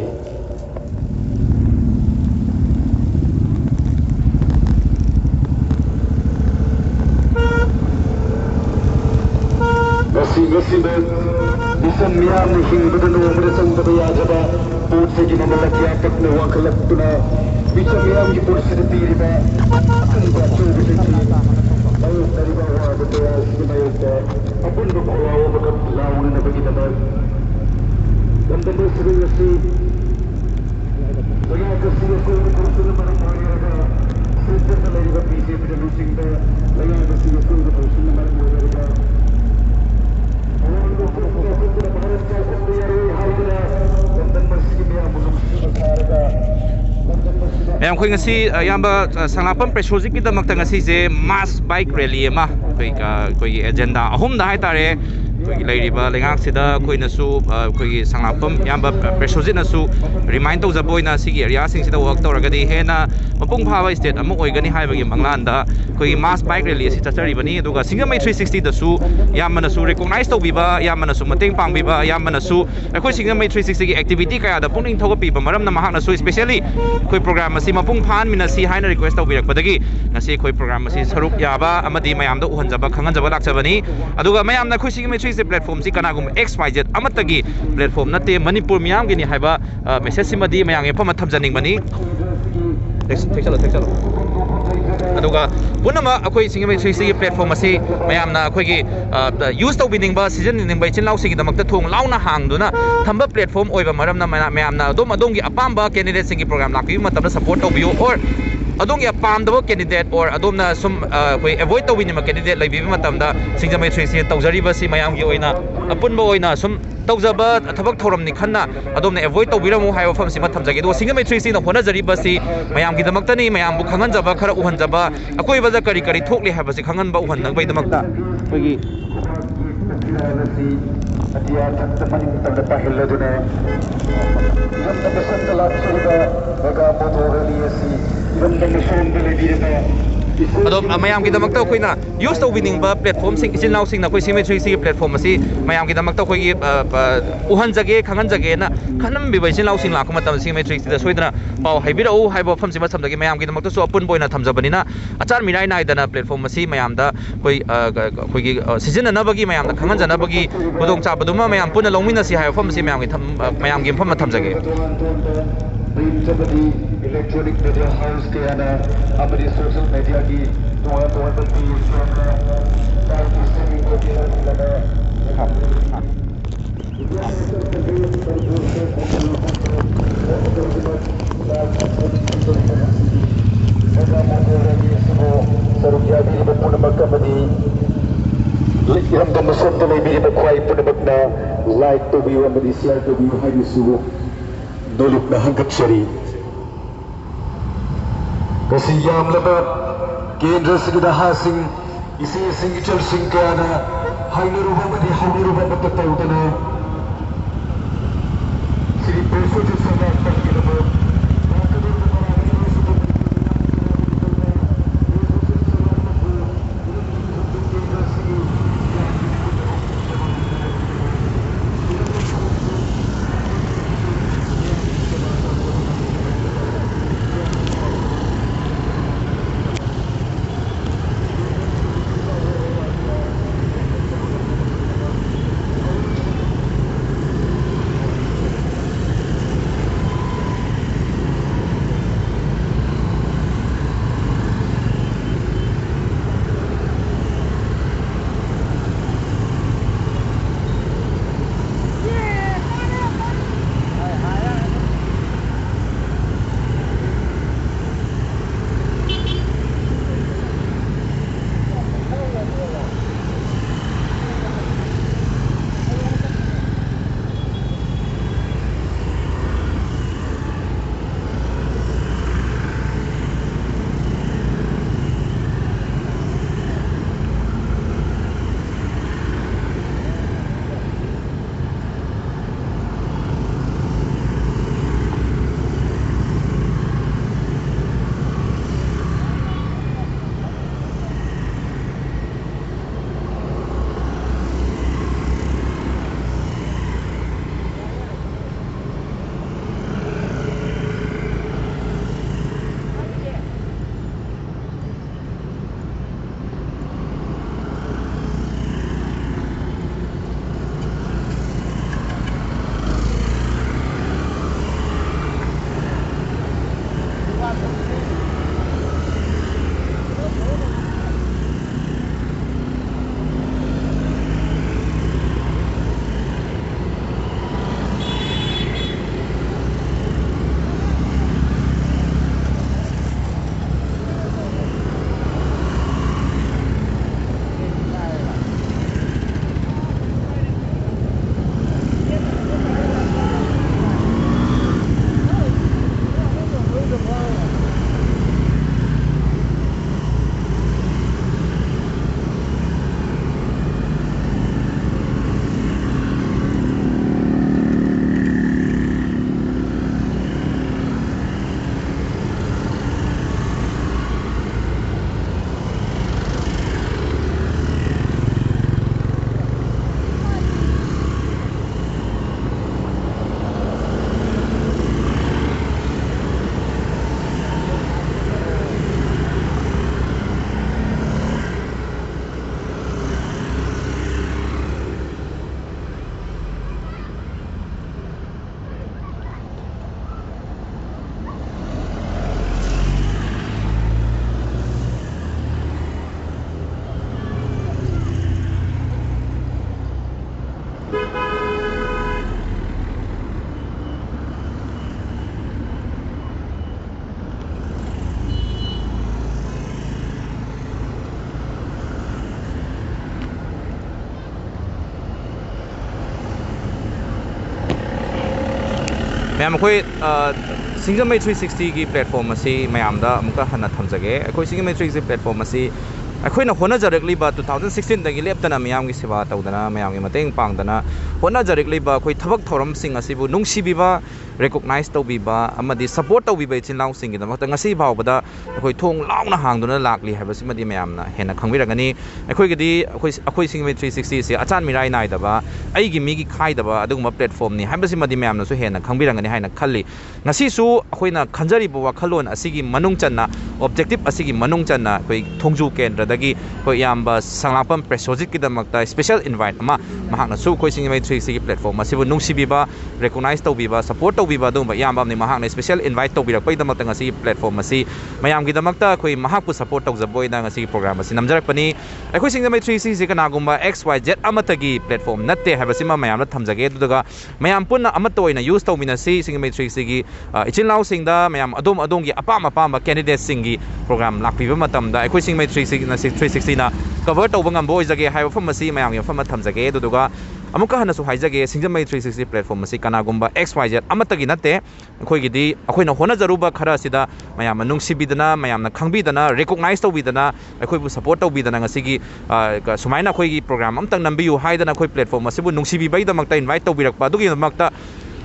E: ngasi bisa miam ni hingbada nomre sangbada yadraba put se ki mamal kya katne wakalak tuna bisa miam ki put se tiriba akan ba achouba se ayo tariba wa betul asigi mayta apun ba kholawo bakat laun na bagi nama gambar sering ngasi bagi kasi ko ko na mana mariaga sister na lariba BJP da lusingda lagi kasi ko ko na mana mariaga
C: Yang koi ngasi yamba Sanglakpam Preshyojit ki damak ta ngasi je mass bike rally ma koi agenda ahum da hai tare koi leiriba lengak sida koi na su koi Sanglakpam yamba Preshyojit na su remind to zaboi na sigi area sing sida work tawragadi he na mapung phaba state amuk oigani haibagi manglan da koi mass bike rally si chachari bani aduga singamai 360 da su yamba na su recognize to biba yamba na su mateng pang biba yamba na su koi singamai 360 ki activity kaya da puning thoga pi ba maram na mahak na su especially koi program asi mapung phan mina si haina request to birak badagi ngasi koi program asi saruk yaba amadi mayam da uhanjaba khanganjaba lakchabani aduga mayam na koi singamai 360 platform si kanagum xyz amatagi platform nate manipur miyam gini haiba message simadi mayang e phama thamjaning bani take chalo aduga punama akoi singamai 360 platform asi mayam na akoi gi use to bining ba season ning bai chin lau sigi damak ta thong launa hangduna thamba platform oiba maram na mayam na adom gi apamba candidate singi program lakpi matam support to biu or adong ya pam da candidate or adom na sum koi avoid to winima candidate lai bi matam da singamai 360 tawjari ba si mayam gi oina apun ba oina sum tawjaba thabak thoram ni khanna adom na avoid to biramu hayo fam si matham jagi do singamai 360 na hona jari ba si mayam gi damak ta ni mayam bu khangan jaba khara uhan jaba akoi ba kari kari thokli ha ba si khangan ba uhan nang bai damak ta koi gi
E: adia tatmani tanda pahilladuna yanda besantala suda baga motorali asi yanda mishon dele direba
C: ꯑꯗꯣ ꯃꯌꯥꯝꯒꯤꯗꯃꯛꯇ ꯑꯩꯈꯣꯏꯅ ꯌꯨꯁ ꯇꯧꯕꯤꯅꯤꯡꯕ ꯄ꯭ꯂꯦꯠꯐꯣꯝꯁꯤꯡ ꯏꯆꯤꯜ ꯏꯅꯥꯎꯁꯤꯡꯅ ꯑꯩꯈꯣꯏ ꯁꯤꯒꯤ ꯄ꯭ꯂꯦꯠꯐꯣꯝ ꯑꯁꯤ ꯃꯌꯥꯝꯒꯤꯗꯃꯛꯇ ꯑꯩꯈꯣꯏꯒꯤ ꯎꯍꯟꯖꯒꯦ ꯈꯪꯍꯟꯖꯒꯦꯅ ꯈꯜꯂꯝꯕꯤꯕ ꯏꯆꯤꯜ ꯏꯅꯥꯎꯁꯤꯡ ꯂꯥꯛꯄ ꯃꯇꯝꯗ ꯁꯤꯗ ꯁꯣꯏꯗꯅ ꯄꯥꯎ ꯍꯥꯏꯕꯤꯔꯛꯎ ꯍꯥꯏꯕ ꯋꯥꯐꯝꯁꯤꯃ ꯊꯝꯖꯒꯦ ꯃꯌꯥꯝꯒꯤꯗꯃꯛꯇꯁꯨ ꯑꯄꯨꯟꯕ ꯑꯣꯏꯅ ꯊꯝꯖꯕꯅꯤꯅ ꯑꯆꯥꯟ ꯃꯤꯔꯥꯏ ꯅꯥꯏꯗꯅ ꯄ꯭ꯂꯦꯠꯐꯣꯝ ꯑꯁꯤ ꯃꯌꯥꯝꯗ ꯑꯩꯈꯣꯏꯒꯤ ꯁꯤꯖꯤꯟꯅꯅꯕꯒꯤ ꯃꯌꯥꯝꯗ ꯈꯪꯍꯟꯖꯅꯕꯒꯤ ꯈꯨꯗꯣꯡꯆꯥꯕꯗꯨꯃ ꯃꯌꯥꯝ ꯄꯨꯟꯅ ꯂꯧꯃꯤꯟꯅꯁꯤ ꯍꯥꯏꯕ ꯋꯥꯐꯝ ꯑꯁꯤ ꯃꯌꯥꯝꯒꯤ ꯃꯐꯝ ꯑꯃ ꯊꯝꯖꯒꯦ
E: electronic media house ke ana apni social media ki toan page like to view and share to view how you see doluk na hangap shari kasi yam laba Kendra sigida hasing isi singichal singkana hainuruba madi haunuruba matatawdana Sri Preshyojit Sanglakpam kilaba
C: ma'am अखोई सिंगमई 360 की प्लेटफॉर्म असी मयामदा अमुका हन्ना थमजगे अखोई सिंगमई 360 प्लेटफॉर्म असी ꯑꯩꯈꯣꯏꯅ ꯍꯣꯠꯅꯖꯔꯛꯂꯤꯕ 2016ꯗꯒꯤ ꯂꯦꯞꯇꯅ ꯃꯌꯥꯝꯒꯤ ꯁꯦꯕꯥ ꯇꯧꯗꯅ ꯃꯌꯥꯝꯒꯤ ꯃꯇꯦꯡ ꯄꯥꯡꯗꯅ ꯍꯣꯠꯅꯖꯔꯛꯂꯤꯕ ꯑꯩꯈꯣꯏ ꯊꯕꯛ ꯊꯧꯔꯝꯁꯤꯡ ꯑꯁꯤꯕꯨ ꯅꯨꯡꯁꯤꯕꯤꯕ ꯔꯦꯀꯣꯒꯅꯥꯏꯖ ꯇꯧꯕꯤꯕ ꯑꯃꯗꯤ ꯁꯄꯣꯔꯠ ꯇꯧꯕꯤꯕ ꯏꯆꯤꯜ ꯏꯅꯥꯎꯁꯤꯡꯒꯤꯗꯃꯛꯇ ꯉꯁꯤ ꯐꯥꯎꯕꯗ ꯑꯩꯈꯣꯏ ꯊꯣꯡ ꯂꯥꯎꯅ ꯍꯥꯡꯗꯨꯅ ꯂꯥꯛꯂꯤ ꯍꯥꯏꯕꯁꯤꯃꯗꯤ ꯃꯌꯥꯝꯅ ꯍꯦꯟꯅ ꯈꯪꯕꯤꯔꯒꯅꯤ ꯑꯩꯈꯣꯏꯒꯤꯗꯤ ꯑꯩꯈꯣꯏ ꯁꯤꯡꯖꯃꯩ 360 ꯑꯁꯤ ꯑꯆꯥꯟ ꯃꯤꯔꯥꯏ ꯅꯥꯏꯗꯕ ꯑꯩꯒꯤ ꯃꯤꯒꯤ ꯈꯥꯏꯗꯕ ꯑꯗꯨꯒꯨꯝꯕ ꯄ꯭ꯂꯦꯠꯐꯣꯝꯅꯤ ꯍꯥꯏꯕꯁꯤꯃꯗꯤ ꯃꯌꯥꯝꯅꯁꯨ ꯍꯦꯟꯅ ꯈꯪꯕꯤꯔꯒꯅꯤ ꯍꯥꯏꯅ ꯈꯜꯂꯤ ꯉꯁꯤꯁꯨ ꯑꯩꯈꯣꯏꯅ ꯈꯟꯖꯔꯤꯕ ꯋꯥꯈꯜꯂꯣꯟ ꯑꯁꯤꯒꯤ ꯃꯅꯨꯡ ꯆꯟꯅ ꯑꯣꯕꯖꯦꯛꯇꯤꯞ ꯑꯁꯤꯒꯤ ꯃꯅꯨꯡ ꯆꯟꯅ ꯑꯩꯈꯣꯏ ꯊꯣꯡꯖꯨ ꯀꯦꯟꯗ꯭ꯔꯗꯒꯤ ꯑꯩꯈꯣꯏ ꯏꯌꯥꯝꯕ ꯁꯪꯂꯥꯛꯄꯝ ꯄ꯭ꯔꯦꯁꯣꯖꯤꯠꯀꯤꯗꯃꯛꯇ ꯁ꯭ꯄꯦꯁꯦꯜ ꯏꯟꯚꯥꯏꯠ ꯑꯃ ꯃꯍꯥꯛꯅꯁꯨ ꯑꯩꯈꯣꯏ ꯁꯤꯡꯖꯃꯩ 360ꯒꯤ ꯄ꯭ꯂꯦꯠꯐꯣꯝ ꯑꯁꯤꯕꯨ ꯅꯨꯡꯁꯤꯕꯤꯕ ꯔꯦꯀꯣꯒꯅꯥꯏꯖ ꯇꯧꯕꯤꯕ ꯁꯄꯣꯔꯠ ꯇꯧꯕꯤꯕ ꯑꯗꯨꯒꯨꯝꯕ ꯏꯌꯥꯝꯕ ꯑꯃꯅꯤ ꯃꯍꯥꯛꯅ ꯁ꯭ꯄꯦꯁꯦꯜ ꯏꯟꯚꯥꯏꯠ ꯇꯧꯕꯤꯔꯛꯄꯒꯤꯗꯃꯛꯇ ꯉꯁꯤ ꯄ꯭ꯂꯦꯠꯐꯣꯝ ꯑꯁꯤ ꯃꯌꯥꯝꯒꯤꯗꯃꯛꯇ ꯑꯩꯈꯣꯏ ꯃꯍꯥꯛꯄꯨ ꯁꯄꯣꯔꯠ ꯇꯧꯖꯕ ꯑꯣꯏꯅ ꯉꯁꯤꯒꯤ ꯄ꯭ꯔꯣꯒ꯭ꯔꯥꯝ ꯑꯁꯤ ꯅꯝꯖꯔꯛꯄꯅꯤ ꯑꯩꯈꯣꯏ ꯁꯤꯡꯖꯃꯩ 360ꯁꯤ ꯀꯅꯥꯒꯨꯝꯕ XYZ ꯑꯃꯠꯇꯒꯤ ꯄ꯭ꯂꯦꯠꯐꯣꯝ ꯅꯠꯇꯦ ꯍꯥꯏꯕꯁꯤꯃ ꯃꯌꯥꯝꯅ ꯊꯝꯖꯒꯦ ꯑꯗꯨꯒ ꯃꯌꯥꯝ ꯄꯨꯟꯅ ꯑꯃꯠꯇ ꯑꯣꯏꯅ ꯌꯨꯁ ꯇꯧꯃꯤꯟꯅꯁꯤ ꯁꯤꯡꯖꯃꯩ 360ꯒꯤ ꯏꯆꯤꯜ ꯏꯅꯥꯎꯁꯤꯡꯗ ꯃꯌꯥꯝ ꯑꯗꯣꯝꯒꯤ ꯑꯄꯥꯝꯕ ꯀꯦꯟꯗꯤꯗꯦꯠꯁꯤꯡꯒꯤ ꯄ꯭ꯔꯣꯒ꯭ꯔꯥꯝ ꯂꯥꯛꯄꯤꯕ ꯃꯇꯝꯗ ꯑꯩꯈꯣꯏ ꯁꯤꯡꯖꯃꯩ 360ꯅ ꯀꯚꯔ ꯇꯧꯕ ꯉꯝꯕ ꯑꯣꯏꯖꯒꯦ ꯍꯥꯏꯕ ꯃꯐꯝ ꯑꯁꯤ ꯃꯌꯥꯝꯒꯤ ꯃꯐꯝ ꯑꯃ ꯊꯝꯖꯒꯦ ꯑꯗꯨꯗꯨꯒ ꯑꯃꯨꯛꯀ ꯍꯟꯅꯁꯨ ꯍꯥꯏꯖꯒꯦ ꯁꯤꯡꯖꯃꯩ 360 ꯄ꯭ꯂꯦꯠꯐꯣꯝ ꯑꯁꯤ ꯀꯅꯥꯒꯨꯝꯕ XYZ ꯑꯃꯠꯇꯒꯤ ꯅꯠꯇꯦ ꯑꯩꯈꯣꯏꯒꯤꯗꯤ ꯑꯩꯈꯣꯏꯅ ꯍꯣꯠꯅꯖꯔꯨꯕ ꯈꯔ ꯑꯁꯤꯗ ꯃꯌꯥꯝꯅ ꯅꯨꯡꯁꯤꯕꯤꯗꯅ ꯃꯌꯥꯝꯅ ꯈꯪꯕꯤꯗꯅ ꯔꯦꯀꯣꯒꯅꯥꯏꯖ ꯇꯧꯕꯤꯗꯅ ꯑꯩꯈꯣꯏꯕꯨ ꯁꯄꯣꯔꯠ ꯇꯧꯕꯤꯗꯅ ꯉꯁꯤꯒꯤ ꯁꯨꯃꯥꯏꯅ ꯑꯩꯈꯣꯏꯒꯤ ꯄ꯭ꯔꯣꯒ꯭ꯔꯥꯝ ꯑꯃꯇꯪ ꯅꯝꯕꯤꯌꯨ ꯍꯥꯏꯗꯅ ꯑꯩꯈꯣꯏ ꯄ꯭ꯂꯦꯠꯐꯣꯝ ꯑꯁꯤꯕꯨ ꯅꯨꯡꯁꯤꯕꯤꯕꯒꯤꯗꯃꯛꯇ ꯏꯟꯚꯥꯏꯠ ꯇꯧꯕꯤꯔꯛꯄ ꯑꯗꯨꯒꯤꯗꯃꯛꯇ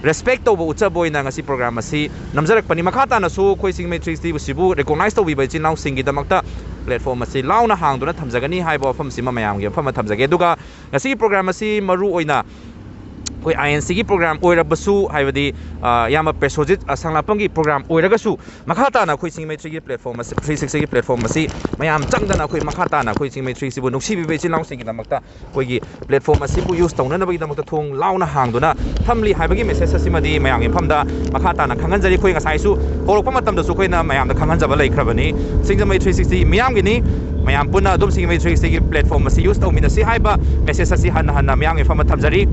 C: ꯔꯦꯁꯄꯦꯛ ꯇꯧꯕ ꯎꯠꯆꯕ ꯑꯣꯏꯅ ꯉꯁꯤ ꯄ꯭ꯔꯣꯒ꯭ꯔꯥꯝ ꯑꯁꯤ ꯅꯝꯖꯔꯛꯄꯅꯤ ꯃꯈꯥ ꯇꯥꯅꯁꯨ ꯑꯩꯈꯣꯏ ꯁꯤꯡꯖꯃꯩ 360ꯁꯤꯕꯨ ꯔꯦꯀꯣꯒꯅꯥꯏꯖ ꯇꯧꯕꯤꯕ ꯏꯆꯤꯜ ꯏꯅꯥꯎꯁꯤꯡꯒꯤꯗꯃꯛꯇ ꯄ꯭ꯂꯦꯠꯐꯣꯝ ꯑꯁꯤ ꯂꯥꯎꯅ ꯍꯥꯡꯗꯨꯅ ꯊꯝꯖꯒꯅꯤ ꯍꯥꯏꯕ ꯋꯥꯐꯝꯁꯤꯃ ꯃꯌꯥꯝꯒꯤ ꯃꯐꯝ ꯑꯃ ꯊꯝꯖꯒꯦ ꯑꯗꯨꯒ ꯉꯁꯤꯒꯤ ꯄ꯭ꯔꯣꯒ꯭ꯔꯥꯝ ꯑꯁꯤ ꯃꯔꯨ ꯑꯣꯏꯅ ꯑꯩꯈꯣꯏ INCꯒꯤ ꯄ꯭ꯔꯣꯒ꯭ꯔꯥꯝ ꯑꯣꯏꯔꯕꯁꯨ ꯍꯥꯏꯕꯗꯤ ꯌꯥꯝꯅ ꯄ꯭ꯔꯦꯁꯣꯖꯤꯠ ꯁꯪꯂꯥꯛꯄꯝꯒꯤ ꯄ꯭ꯔꯣꯒ꯭ꯔꯥꯝ ꯑꯣꯏꯔꯒꯁꯨ ꯃꯈꯥ ꯇꯥꯅ ꯑꯩꯈꯣꯏ ꯁꯤꯡꯖꯃꯩ 3ꯒꯤ ꯄ꯭ꯂꯦꯠꯐꯣꯝ ꯑꯁꯤ 360ꯒꯤ ꯄ꯭ꯂꯦꯠꯐꯣꯝ ꯑꯁꯤ ꯃꯌꯥꯝ ꯆꯪꯗꯅ ꯑꯩꯈꯣꯏ ꯃꯈꯥ ꯇꯥꯅ ꯑꯩꯈꯣꯏ ꯁꯤꯡꯖꯃꯩ 3ꯁꯤꯕꯨ ꯅꯨꯡꯁꯤꯕꯤꯕ ꯏꯆꯤꯜ ꯏꯅꯥꯎꯁꯤꯡꯒꯤꯗꯃꯛꯇ ꯑꯩꯈꯣꯏꯒꯤ ꯄ꯭ꯂꯦꯠꯐꯣꯝ ꯑꯁꯤꯕꯨ ꯌꯨꯁ ꯇꯧꯅꯅꯕꯒꯤꯗꯃꯛꯇ ꯊꯣꯡ ꯂꯥꯎꯅ ꯍꯥꯡꯗꯨꯅ ꯊꯝꯂꯤ ꯍꯥꯏꯕꯒꯤ ꯃꯦꯁꯦꯖ ꯑꯁꯤꯃꯗꯤ ꯃꯌꯥꯝꯒꯤ ꯃꯐꯝꯗ ꯃꯈꯥ ꯇꯥꯅ ꯈꯪꯍꯟꯖꯔꯤ ꯑꯩꯈꯣꯏ ꯉꯁꯥꯏꯁꯨ ꯍꯧꯔꯛꯄ ꯃꯇꯝꯗꯁꯨ ꯑꯩꯈꯣꯏꯅ ꯃꯌꯥꯝꯗ ꯈꯪꯍꯟꯖꯕ ꯂꯩꯈ꯭ꯔꯕꯅꯤ ꯁꯤꯡꯖꯃꯩ 360 ꯃꯤꯌꯥꯝꯒꯤꯅꯤ ꯃꯌꯥꯝ ꯄꯨꯟꯅ ꯑꯗꯨꯝ ꯁꯤꯡꯖꯃꯩ 360ꯒꯤ ꯄ꯭ꯂꯦꯠꯐꯣꯝ ꯑꯁꯤ ꯌꯨꯁ ꯇꯧꯃꯤꯟꯅꯁꯤ ꯍꯥꯏꯕ ꯃꯦꯁꯦꯖ ꯑꯁꯤ ꯍꯟꯅ ꯃꯤꯌꯥꯝꯒꯤ ꯃꯐꯝꯗ ꯊꯝꯖꯔꯤ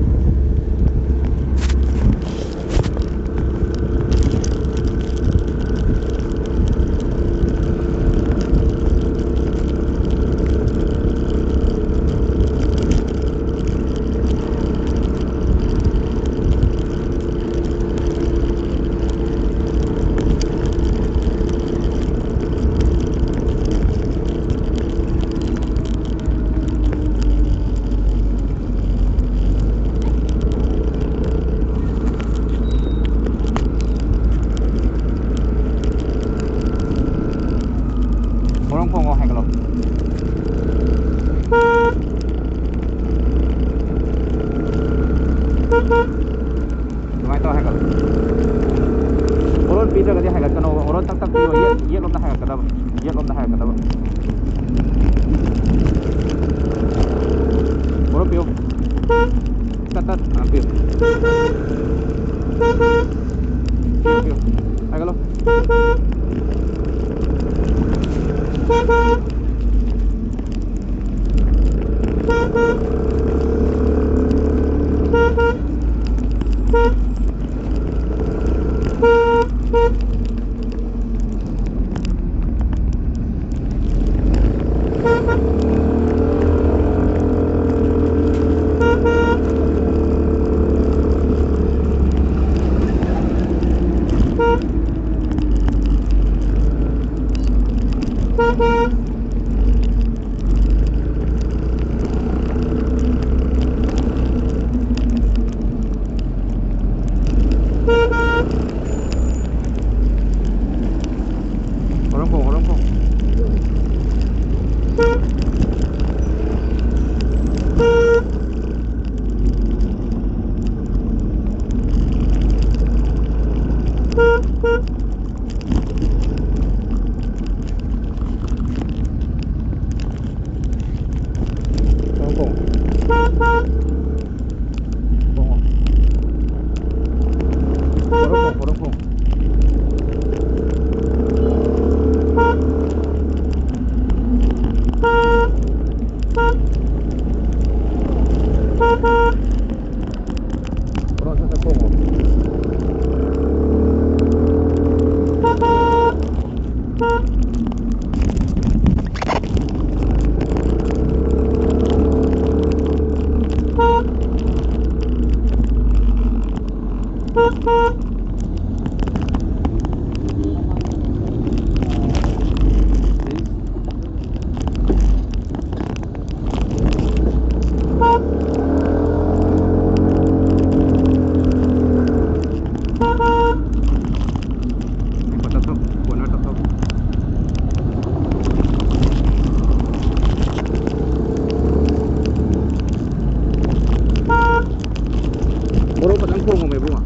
F: phồng của mày buông à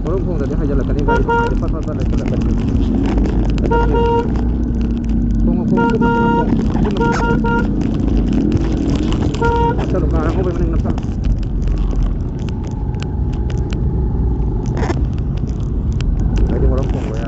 F: orang phồng tadi hajar lakukan ini dari depan lagi lakukan phồng kalau sekarang kau memang nak lagi orang phồng ya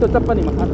F: Itu cepat nih makan.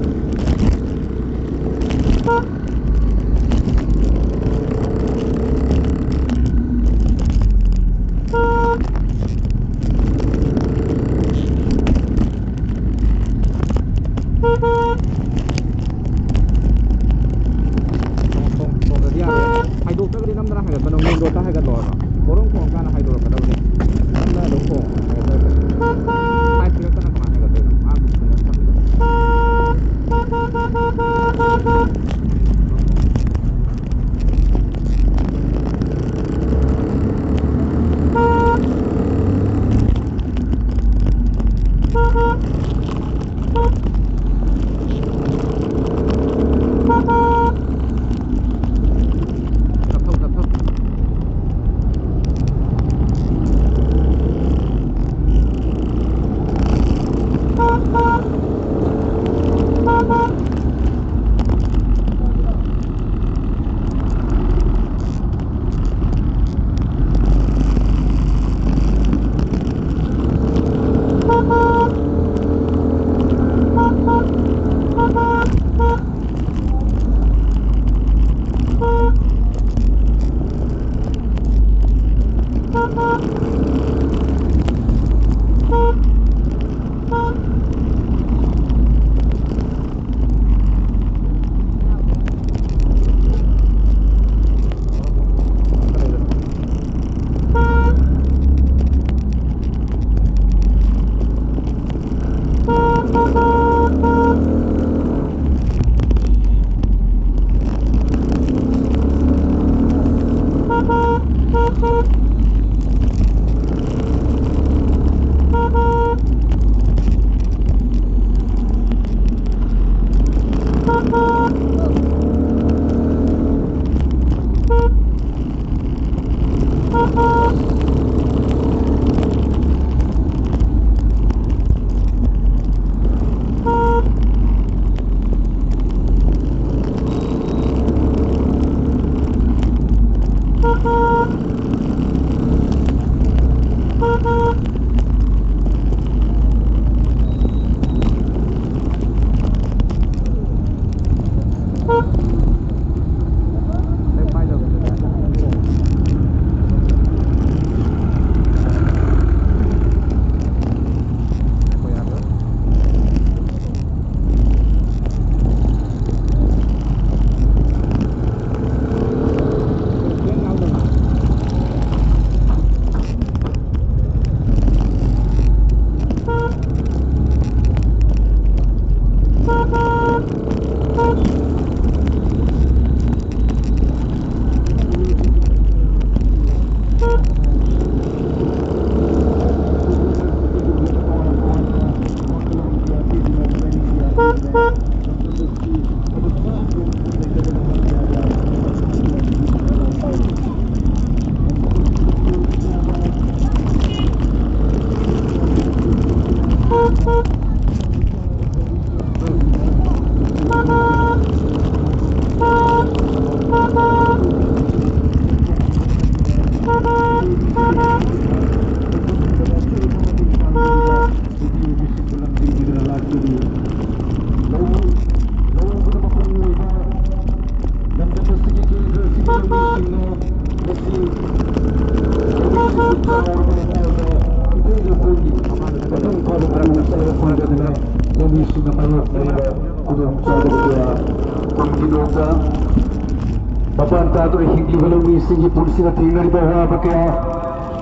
E: Bapak tahu hingga belum isi polisi nak tinggal di bawah pakai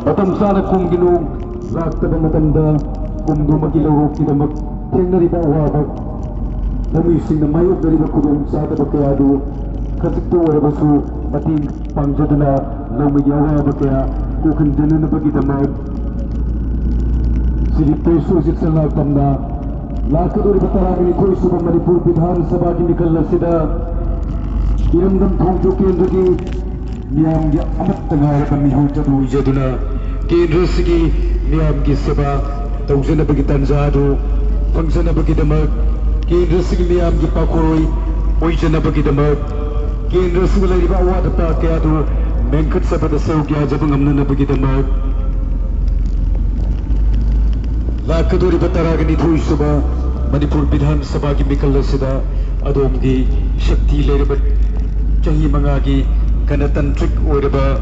E: batam sana kum ginu rakta dan tanda kum dua kilo kita mak tinggal di bawah pak kami isi nama yuk dari kudung sana pakai adu kasih tu ada basu mati pangjadana nama Jawa pakai kukan jenan bagi tamat siri Preshyojit Sanglakpam na Lakaduri Bataragini Koi Subang Manipur Bidhan Sabha Nikal Asida Irandam Thongju Kendragi miyamga amat tengah kami hujadu ijaduna Kendra sigi miyamgi seba tausana bagi tanzado pangsana bagi damat Kendra sigi miyamgi pakoroi oijana bagi damat Kendra sigi lagi bawa dapat kaya mengkat sabada saugya jabang amna bagi damat Lakaduri Bataragini Koi Subang Manipur Bidhan Sabha Nikal Asida adomgi shakti lerebat Cheigi mangagi kanatantrik oiba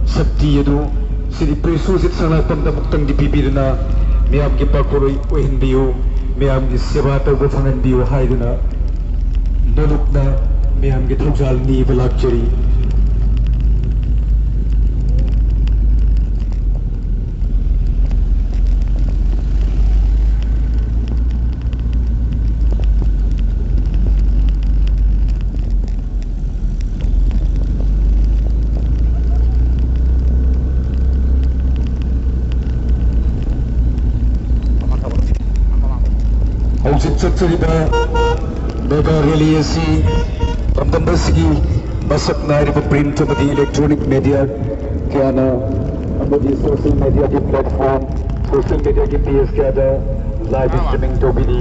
E: sakti yadu siri Preshyojit Sanglakpam da muktang dipipirna miyamgi pakoroi ohinbiyo miyamgi seba tawba fanganbiyo haiduna nalukna miyamgi thawjal ni balakjari Chhatchagadouri mega rally asi pramdamba sigi masak nairiba print amadi electronic media kayana amadi social media ki platform social media ki page kayada live streaming tobini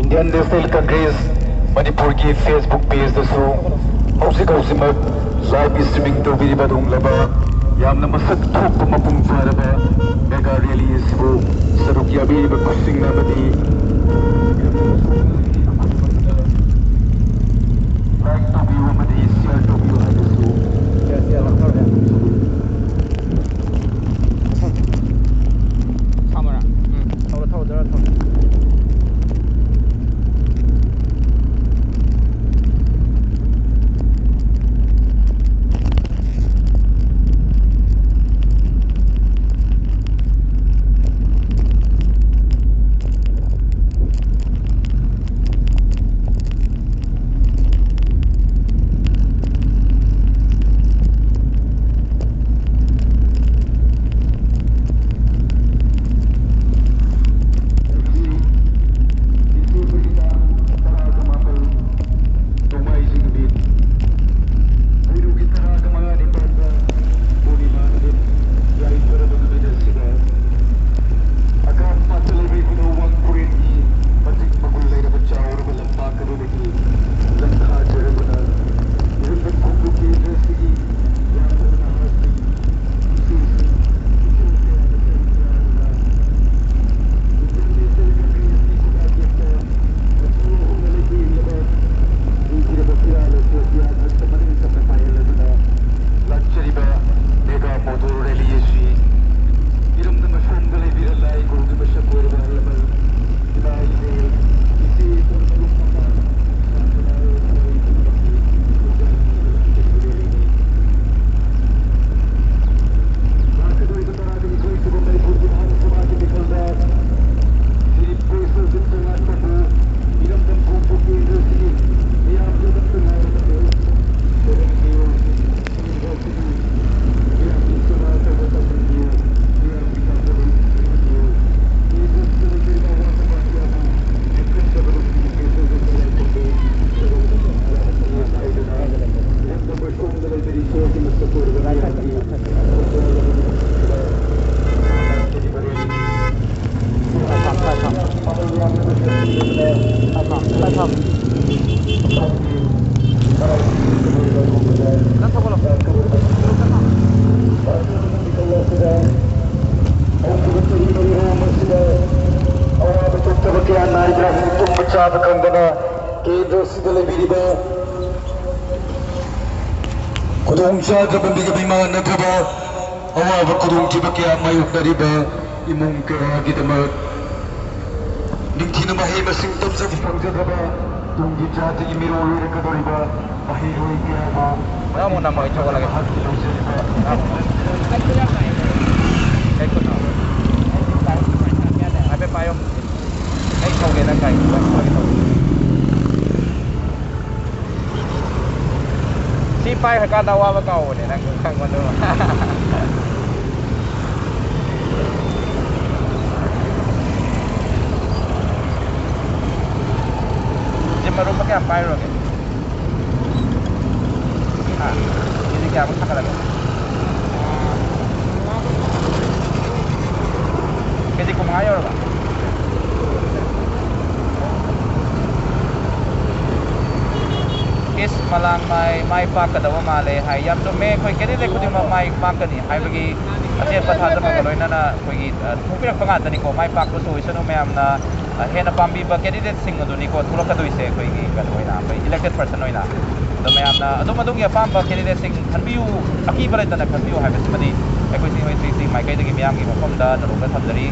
E: Indian National Congress Manipur ki Facebook page dasu hausimak live streaming tobini badung laba yamna masak thokpa mapung faraba mega rally asibu saruk yabi ba kusing namadi like to view amadi share to view haisu
C: Camera. Thâu.
E: Kudung chadaba bigabima nadraba awa kudung tibakya mayuk dariba imung kera gidama ningtina mahi masing tamsa pangjadraba tunggi chati imiro rekadariba mahi roi kera
C: Kamu nama itu lagi. Apa payung? Kau kena kai. Si pai kata awak kau ni nak kang mana? Jadi maru pakai apa lagi? Ini क्या apa sakit lagi? Kasi kumayo ba? Is malang may pak kada male hay yam to me koi kedi le kudi may pak ni hay bagi ase patha da loinana koi thupirak panga tani ko may pak so isano me amna hena pambi ba kedi det sing adu ni ko thulak ka tuise koi gi ka loina koi elected person loina do me amna adum ya pamba kedi det sing khanbiu aki bale tana khanbiu hay bas madi koi sing mai kai da gi miyam gi mapam da ro ka thamdari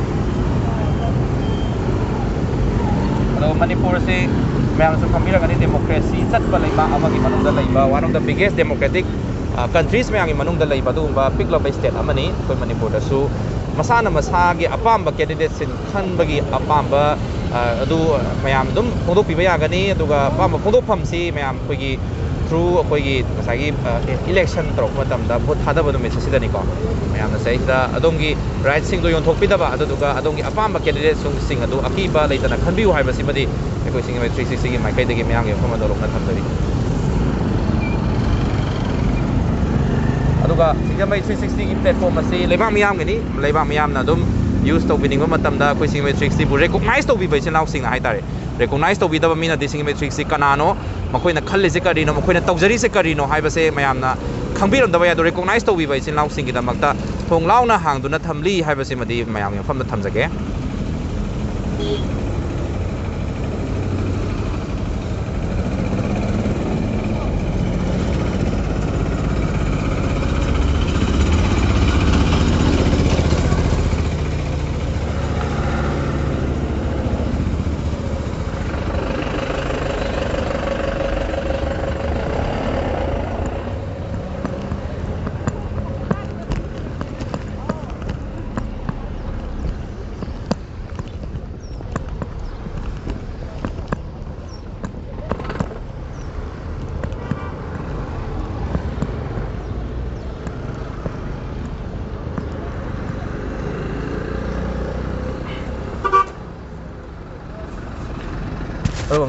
C: ado manipur se Mayang sa kamera kani democracy chat ba laiba amagi manung da laiba one of the biggest democratic countries mayang manung da laiba du ba pick up state amani koi manipur da su masana masagi apamba candidates sin khan bagi apamba adu mayam dum phongdok piba ya gani aduga apamba phongdok pham si mayam koi gi through koi gi masagi election torok matam da vote thada ba dum message sidani ko mayam na sai da adongi right sing do yon thok pida ba aduga adongi apamba candidates sing adu akiba leitana khanbiu hai ba sibadi koi sing mai 360 gi mai kai de gi mayam gi phama dolok na thamdari aduga sing mai 360 gi platform asi leibang miyam gi ni leibang miyam na dum use to bining ma matam da koi sing mai 360 bu recognize to bi bai chen law sing hai tare recognize to bi da mi na de sing mai 360 kanano makoi na khalle se kari no makoi na tawjari se kari no hai ba se mayam na khangbiram da ba ya do recognize to bi bai chen law sing gi da makta thong law na hang du na thamli hai ba se madi mayam gi pham na thamjage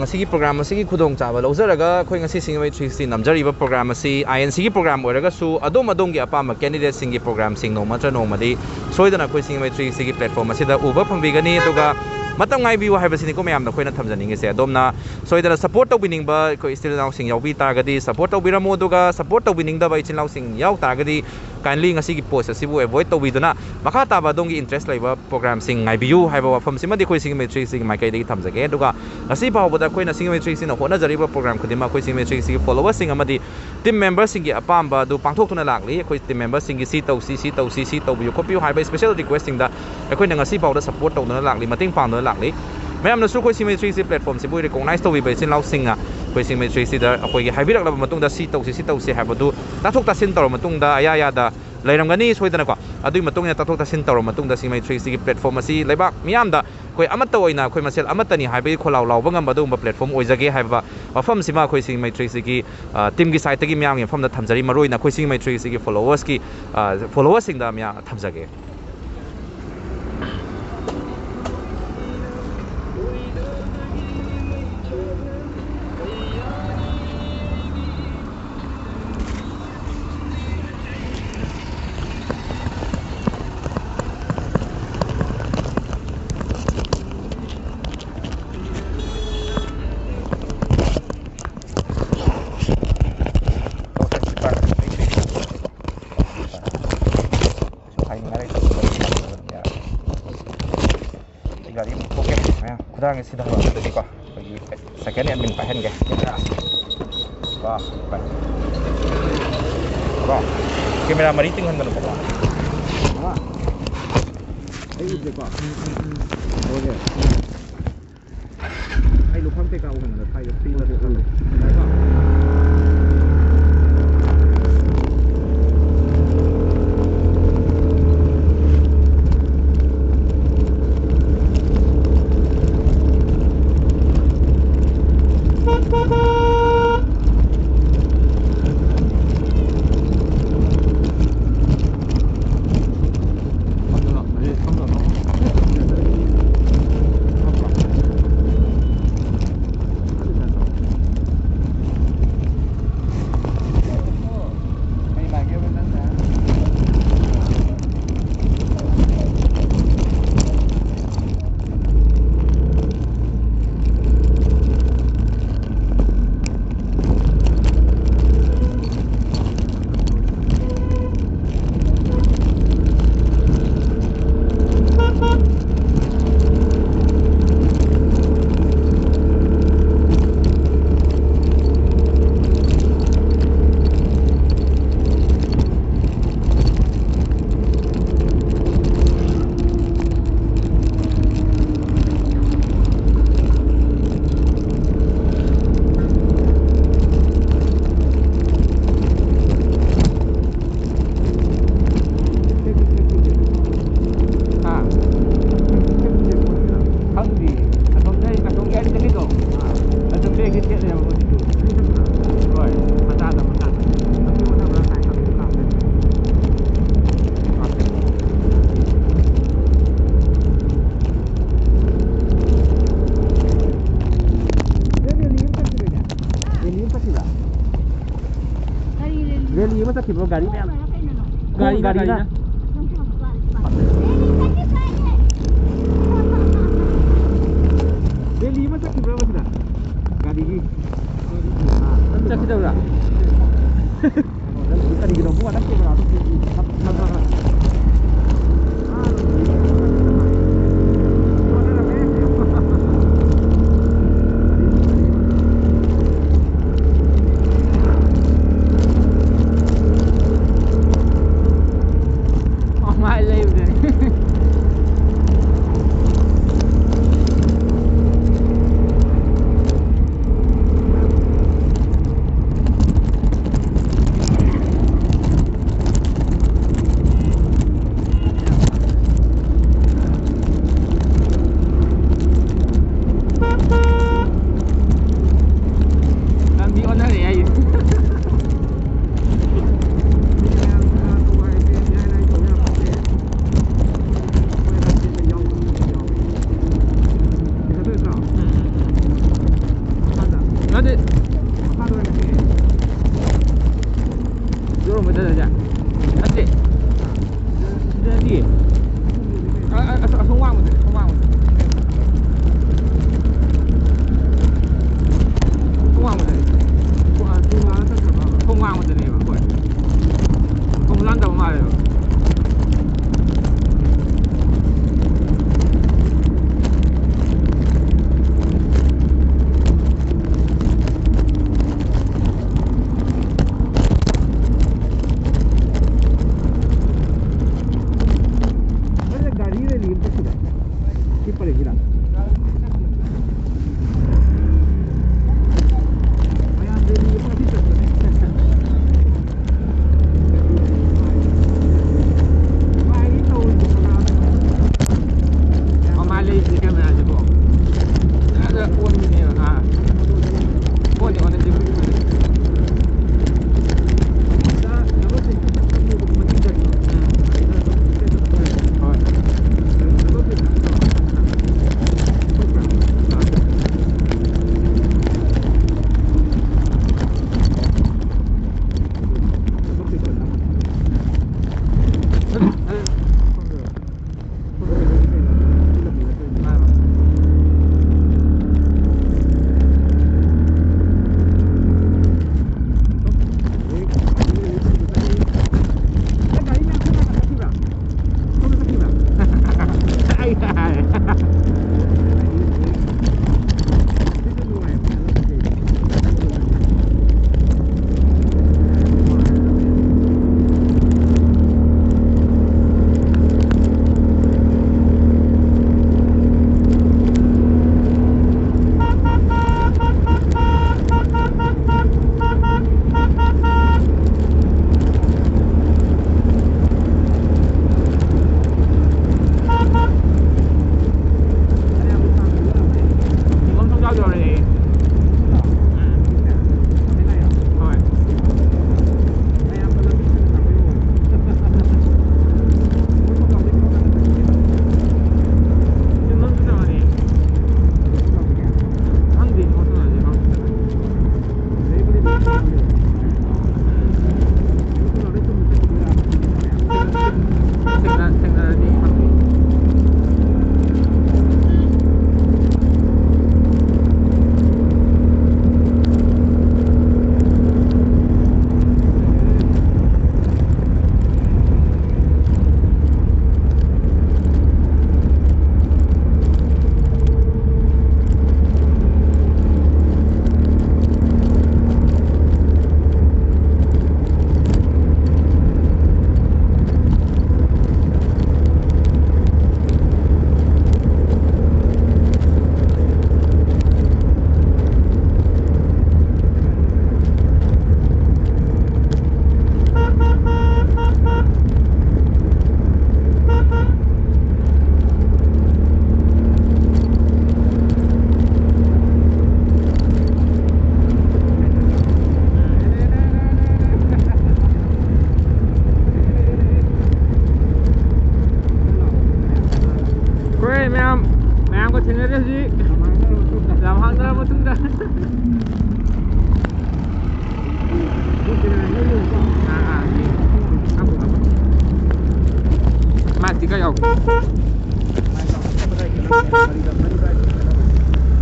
C: ngasi program asi khudong chaba lozaraga khoi ngasi singwai 360 namjariba program asi INC gi program oraga su adom gi apama candidate singi program sing no matra no madi soidana khoi singwai 360 gi platform asi da uba phangbigani aduga matam ngai bi wa haibasini ko mayam na khoina thamjani se adomna soidana support to bining ba khoi still now sing yaubi targadi support to biramo aduga support to bining da ba ichil now sing yau targadi kindly ngasi gi post asi bu avoid to biduna makha ta ba dongi interest laiba program sing ngai biu haiba wafam simadi khoi singwai 360 mai kai degi thamjage aduga asi ba boda khoina singwai 360 na hona jariba program khudima khoi singwai 360 followers sing amadi team members sing gi apamba du pangthok tuna lakli khoi team members sing gi si tau biu copy haiba special requesting da khoi na ngasi ba da support to na lakli mating pang na lakli mayam na su khoi singwai 360 platform se bu recognize to bi sin law singa khoi singwai 360 da khoi gi haibirak laba matung da si tau se habadu tathok ta sin tor matung da aya da leiramgani soidana ko adui matung ya tathok ta sin tor matung da singwai 360 platform asi leibak miyam da khoi amata oina khoi masel amatani haibai kholau law bangam badu ba platform oijage haiba mafam sima khoi singwai 360 team gi site gi miyam gi famda thamjari maroina khoi singwai 360 followers ki followers sing da mya thamjage Ngasi sida ho tadi ko bagi second admin pahen ge wah apa kamera mari tinggal kan apa
F: Ayo dekat. Okey. Ayo lupa kita kau kan ada thai free lah tu. Baiklah. Gari na. Beli masa kita berapa sudah? Gari ni. Nanti kita berapa? Kita di gedung buat nanti berapa?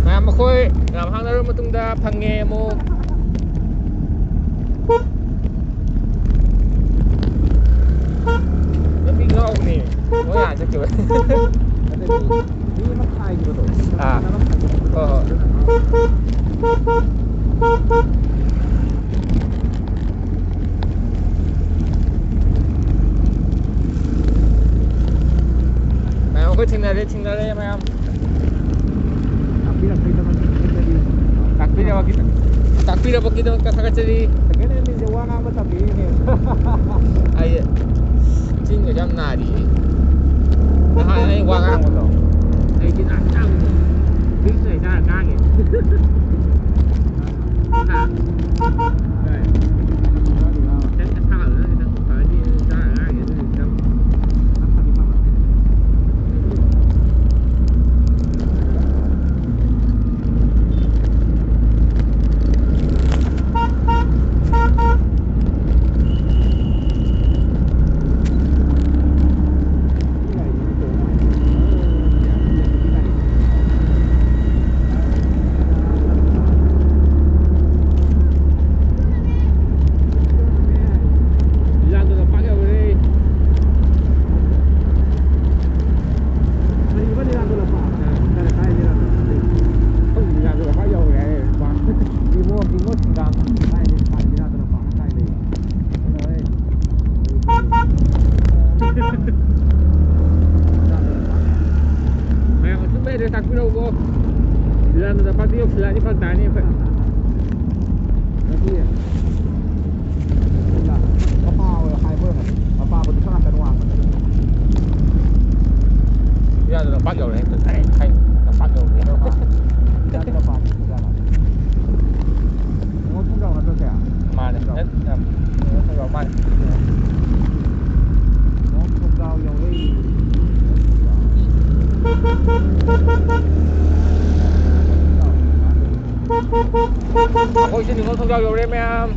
C: ꯃꯌꯥꯝ ꯑꯩꯈꯣꯏ ꯂꯝ ꯍꯥꯡꯅꯔꯕ ꯃꯇꯨꯡꯗ ꯐꯪꯉꯦ ꯑꯃꯨꯛ ꯂꯝꯕꯤ ꯉꯥꯎꯕꯅꯦ ꯅꯣꯏ ꯌꯥ ꯆꯠꯈꯤꯕ ꯍꯣꯏ ꯍꯣꯏ ꯃꯌꯥꯝ ꯑꯩꯈꯣꯏ ꯊꯦꯡꯅꯔꯦ ꯃꯌꯥꯝ ꯇꯥꯛꯄꯤꯔꯕꯒꯤꯗꯃꯛꯇ ꯊꯥꯒꯠꯆꯔꯤ ꯋꯥ ꯉꯥꯡꯕ ꯇꯝꯕꯤꯔꯤꯅꯦ ꯑꯩ ꯆꯤꯟꯒꯁꯨ ꯌꯥꯝ ꯅꯥꯔꯤꯌꯦ ꯅꯍꯥꯟ ꯑꯩ ꯋꯥ ꯉꯥꯡꯕꯗꯣ ꯑꯩꯗꯤ ꯕꯤꯛꯁ ꯆꯥꯔ ꯉꯥꯡꯉꯦ ꯑꯩꯈꯣꯏꯁꯨ ꯅꯤꯡꯉꯣꯜ ꯊꯣꯡꯖꯥꯎ ꯌꯧꯔꯦ ꯃꯌꯥꯝ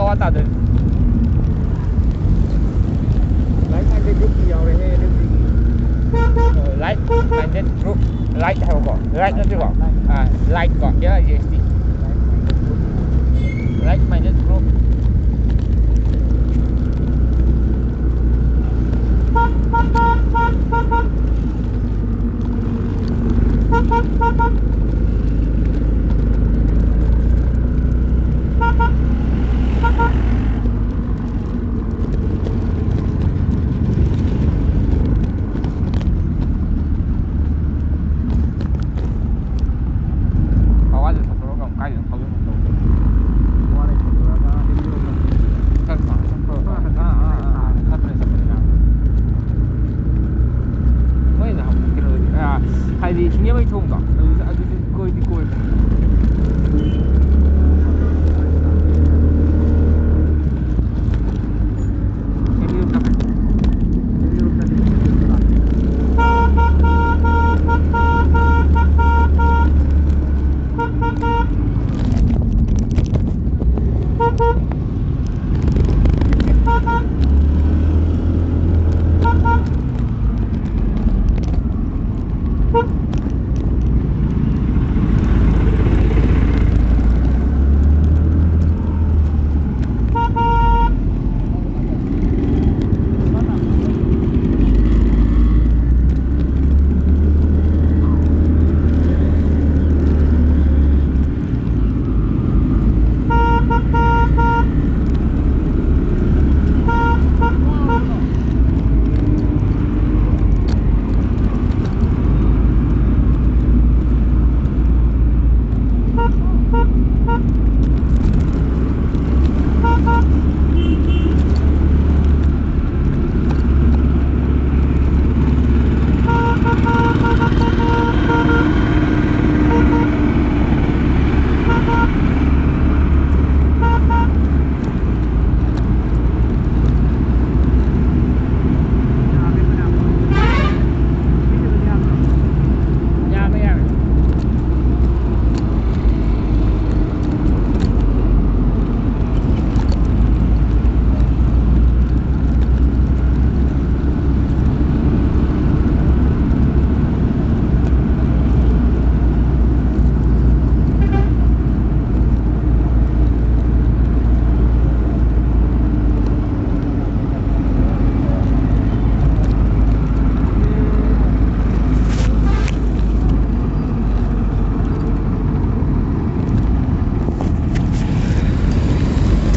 C: Kawat ada. Light minded group. Light hay không? Light nó chưa có. Light có chứ là GST. Light minded group. Kawat itu bro.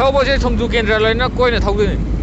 C: thauba se Thongju Kendra loinana koina thaudini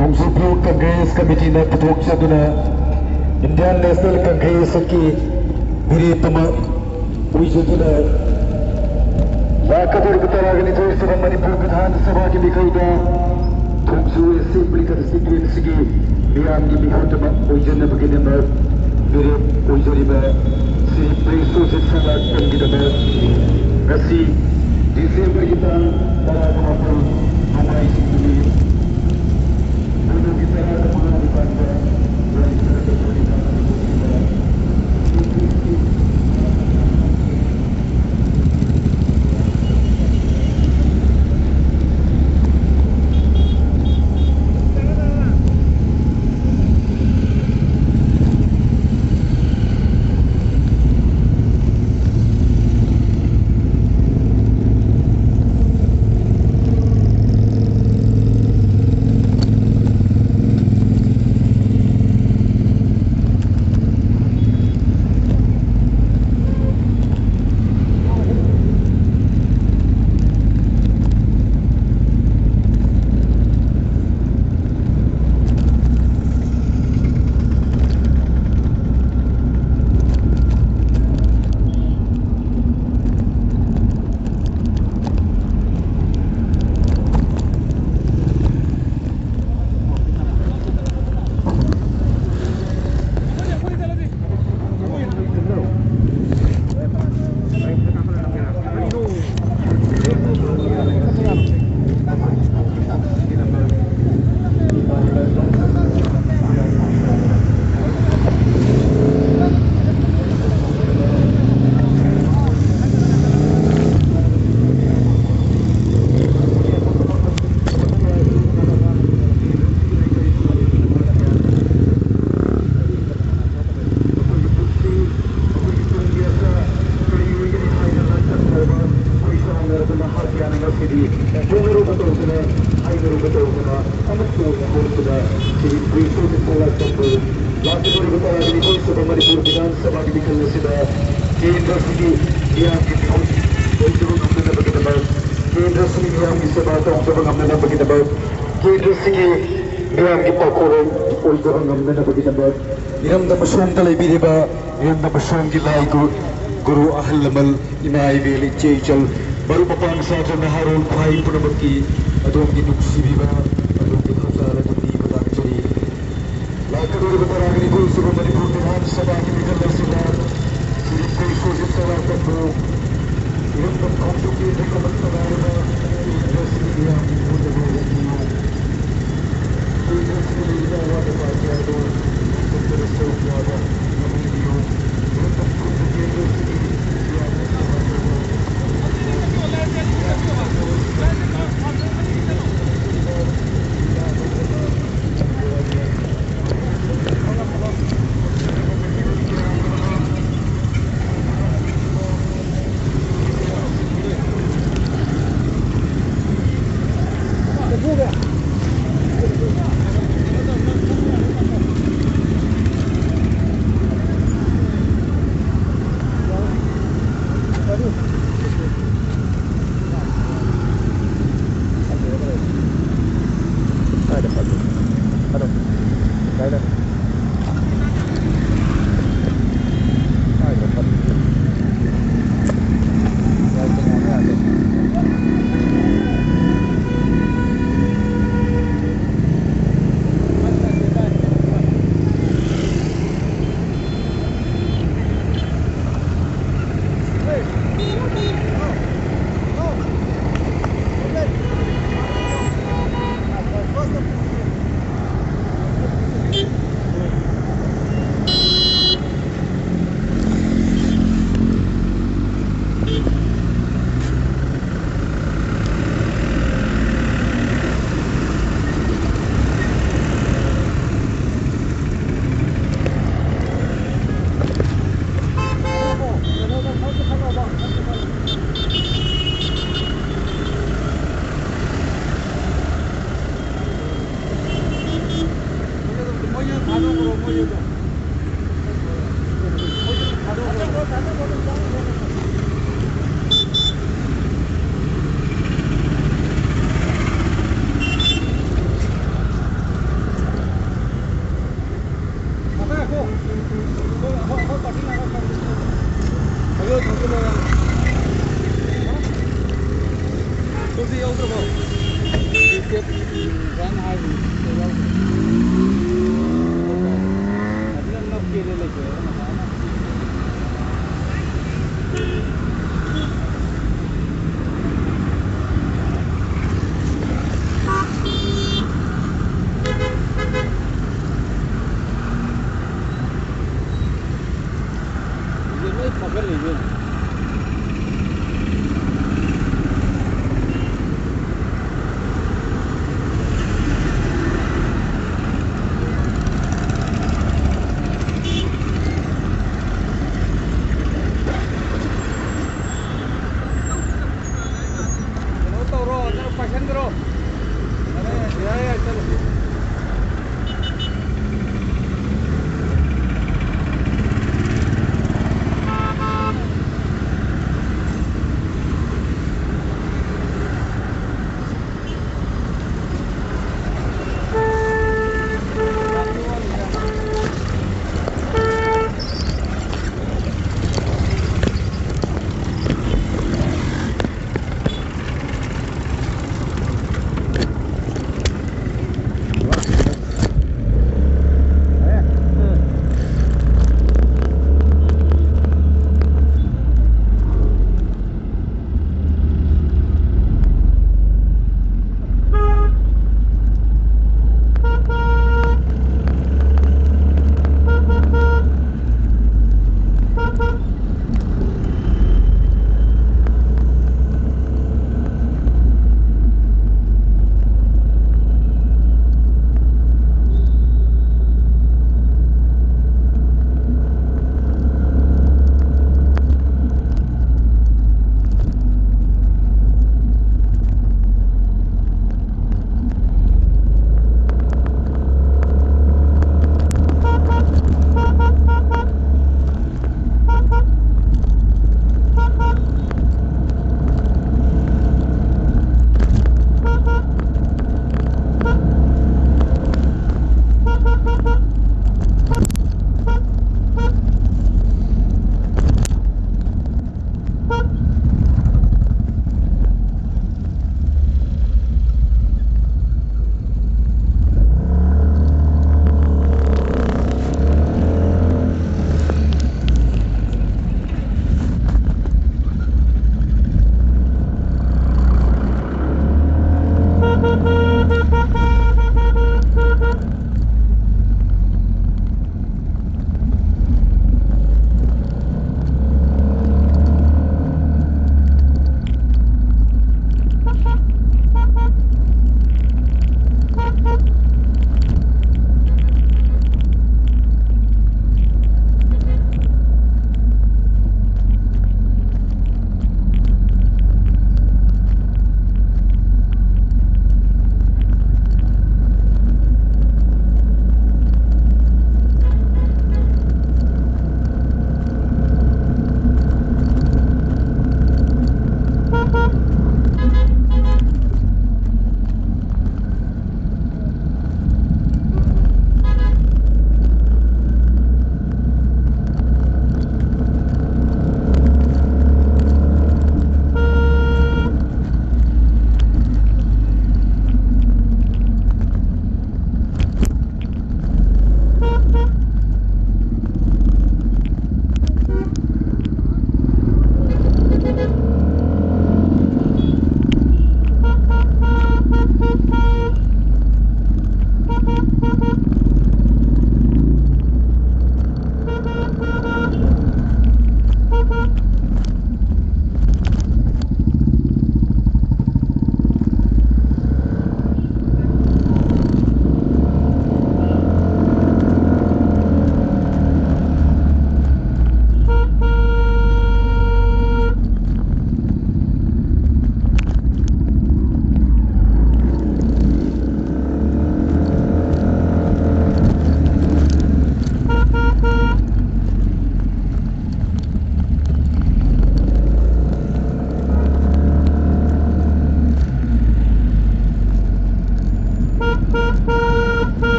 E: Thongju Block Congress Committee na puthokchaduna Indian National Congress ki biritama uijaduna Yakaduri Butaragani Thoisava Manipur Vidhan Sabha ki bikaida Thongju Assembly constituency miyamgi bihotama uijana bagidama birit oijariba Sri Preshyojit Sanglakpam gidama Ngasi December gitang Nongmaijing Nongmaijing Guru Ahalamal Imai Veli Cheichal Baru Papan Saja Naharul Pai Punamaki Adom Ginuk Sibiba Adom Ginuk Zara Jumni Badak Chari Lakaduri Bataragani Guru Subhamani Purnima Sabaki Mikala Sila Sri Preshyojit Sanglakpam Iram Thongju Block Congress